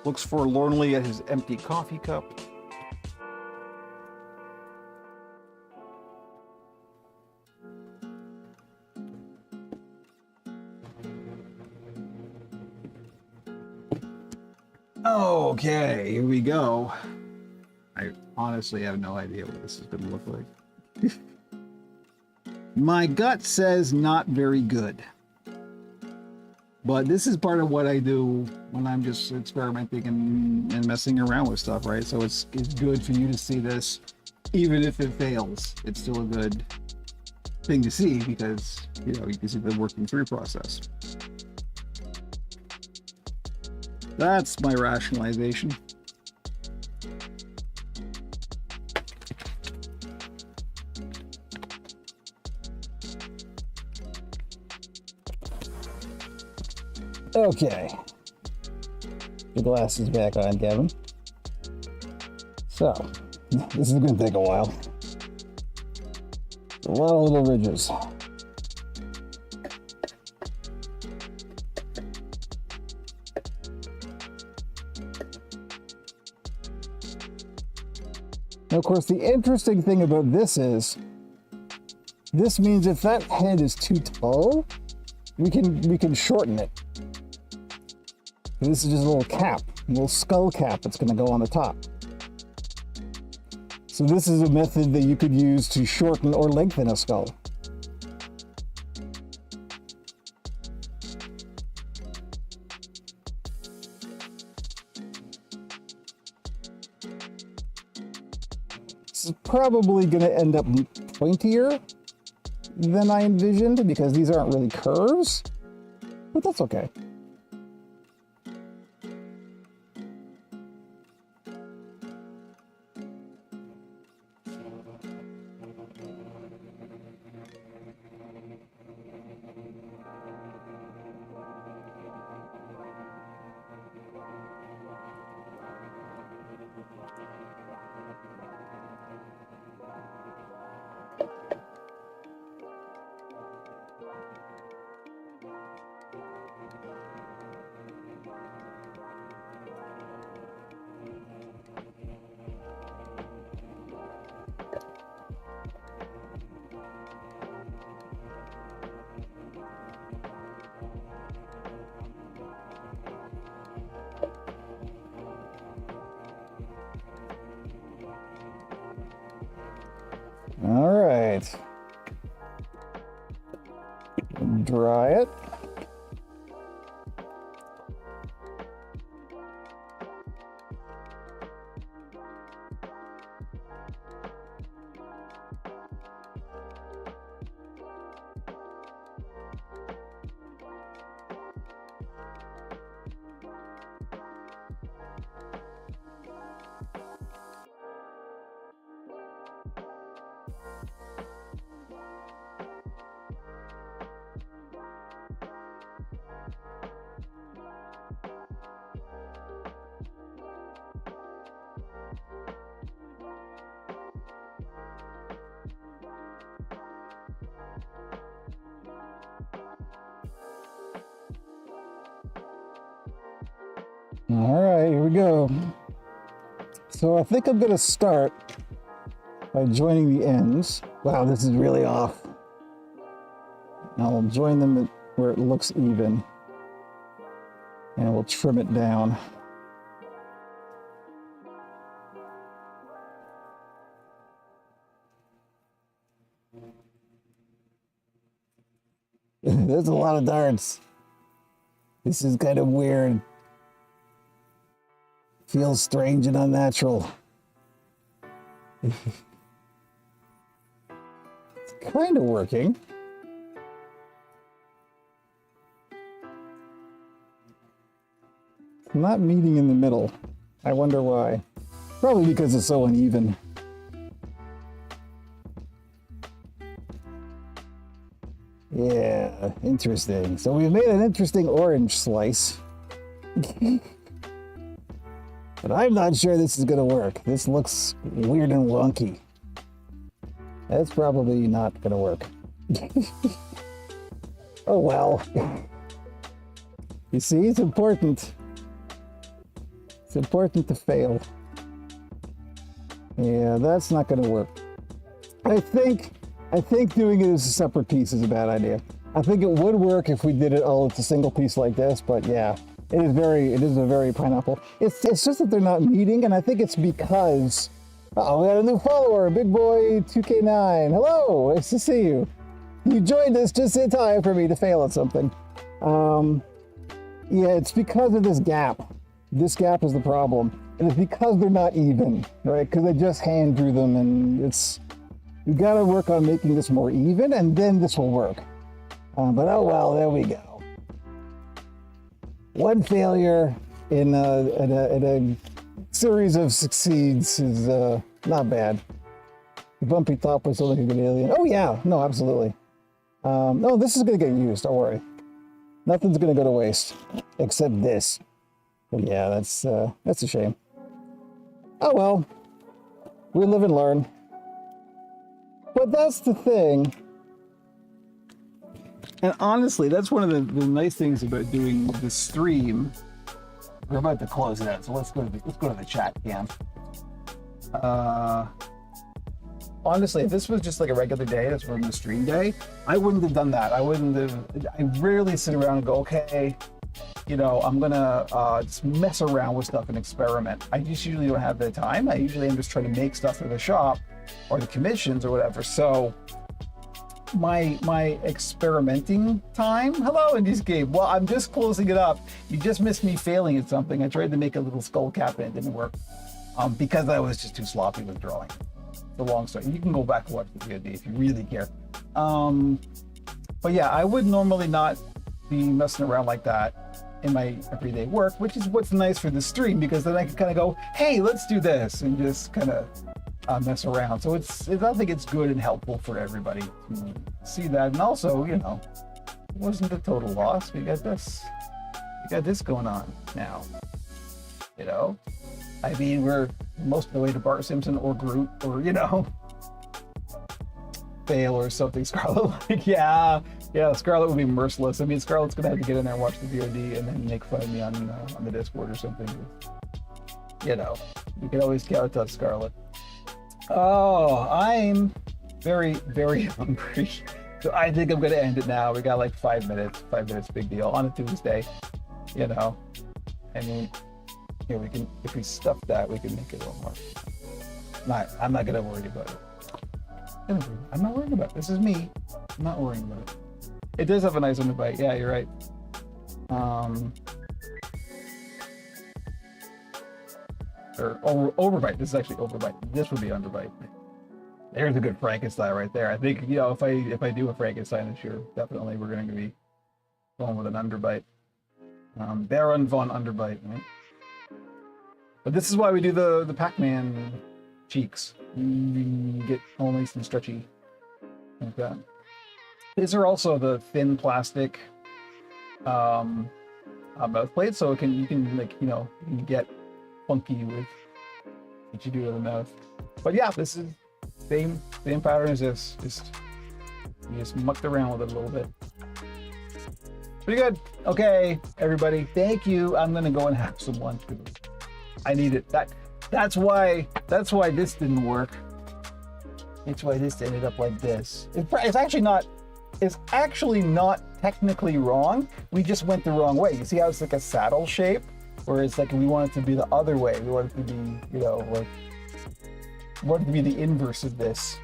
Speaker 1: Looks forlornly at his empty coffee cup. Okay, here we go. I honestly have no idea what this is going to look like. My gut says not very good. But this is part of what I do when I'm just experimenting and messing around with stuff, right? So it's good for you to see this, even if it fails. It's still a good thing to see because, you know, you can see the working through process. That's my rationalization. Okay. The glasses back on, Kevin. So, this is going to take a while. A lot of little ridges. Now, of course, the interesting thing about this is, this means if that head is too tall, we can shorten it. This is just a little cap, a little skull cap that's going to go on the top. So this is a method that you could use to shorten or lengthen a skull. This is probably going to end up pointier than I envisioned because these aren't really curves, but that's okay. All right. Dry it. All right, here we go. So I think I'm going to start by joining the ends. Wow, this is really off. Now we'll join them where it looks even, and we'll trim it down. There's a lot of darts. This is kind of weird. Feels strange and unnatural. It's kind of working. It's not meeting in the middle. I wonder why. Probably because it's so uneven. Yeah, interesting. So we've made an interesting orange slice. But I'm not sure this is going to work. This looks weird and wonky. That's probably not going to work. Oh well. You see, it's important. It's important to fail. Yeah, that's not going to work. I think doing it as a separate piece is a bad idea. I think it would work if we did it all as a single piece like this, but yeah. It is a very pineapple. It's just that they're not meeting, and I think it's because, we got a new follower, Big Boy 2K9. Hello, nice to see you. You joined us just in time for me to fail at something. Yeah, it's because of this gap. This gap is the problem, and it's because they're not even, right? Because I just hand drew them, and you got to work on making this more even, and then this will work. But oh well, there we go. One failure in a series of succeeds is not bad. The bumpy top was looking like a good alien. Oh yeah, no, absolutely. No, this is gonna get used. Don't worry. Nothing's gonna go to waste except this. But yeah, that's a shame. Oh well, we live and learn. But that's the thing. And honestly, that's one of the nice things about doing the stream. We're about to close it out, so let's go to the chat cam. Honestly, if this was just like a regular day, this wasn't a stream day, I wouldn't have done that. I rarely sit around and go, okay, I'm gonna just mess around with stuff and experiment. I just usually don't have the time. I usually am just trying to make stuff for the shop or the commissions or whatever. So my experimenting time. Hello, Indies Game. Well, I'm just closing it up. You just missed me failing at something. I tried to make a little skull cap and it didn't work because I was just too sloppy with drawing. It's a long story. You can go back and watch the VOD if you really care. But yeah, I would normally not be messing around like that in my everyday work, which is what's nice for the stream, because then I can kind of go, hey, let's do this, and just kind of mess around. So I think it's good and helpful for everybody to see that. And also, it wasn't a total loss. We got this going on now. I mean, we're most of the way to Bart Simpson or Groot or, Fail or something. Scarlet, yeah, Scarlet would be merciless. I mean, Scarlet's gonna have to get in there and watch the VOD and then make fun of me on the Discord or something. You can always count on Scarlet. Oh, I'm very, very hungry. So I think I'm gonna end it now. We got like 5 minutes. 5 minutes, big deal on a Tuesday. I mean, we can, if we stuff that, we can make it a little more. I'm not gonna worry about it. I'm not worrying about it. This is me. I'm not worrying about it. It does have a nice underbite. Yeah, you're right. Or overbite. This is actually overbite. This would be underbite. There's a good Frankenstein right there. I think, if I do a Frankenstein this year, definitely we're going to be going with an underbite. Baron von Underbite, right? But this is why we do the Pac-Man cheeks. You get all nice and stretchy like that. These are also the thin plastic mouth plates, so you can get funky with what you do to the mouth. But yeah, this is same pattern as this. You just mucked around with it a little bit. Pretty good. Okay, everybody, thank you. I'm gonna go and have some lunch. I need it. That's why this didn't work. It's why this ended up like this. It's actually not technically wrong. We just went the wrong way. You see how it's like a saddle shape? Where it's like we want it to be the other way. We want it to be, we want it to be the inverse of this.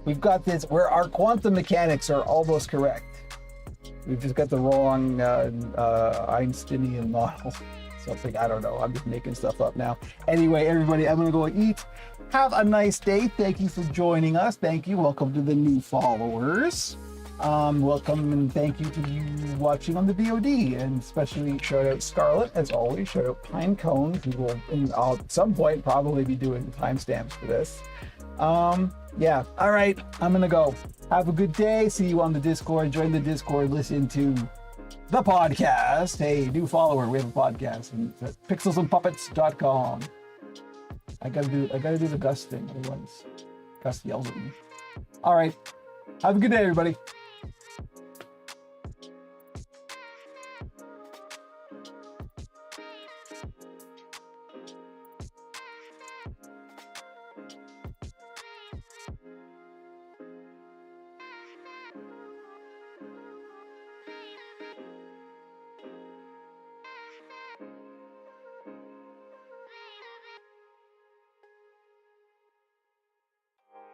Speaker 1: We've got this where our quantum mechanics are almost correct. We've just got the wrong Einsteinian model. Something, I don't know. I'm just making stuff up now. Anyway, everybody, I'm gonna go and eat. Have a nice day. Thank you for joining us. Thank you. Welcome to the new followers. Welcome and thank you to you watching on the VOD, and especially shout out Scarlet, as always. Shout out Pinecone, who will at some point probably be doing the timestamps for this. Yeah, all right, I'm gonna go. Have a good day. See you on the Discord. Join the Discord. Listen to the podcast. Hey, new follower. We have a podcast. It's at pixelsandpuppets.com. I gotta do the Gus thing, otherwise Gus yells at me. All right. Have a good day, everybody.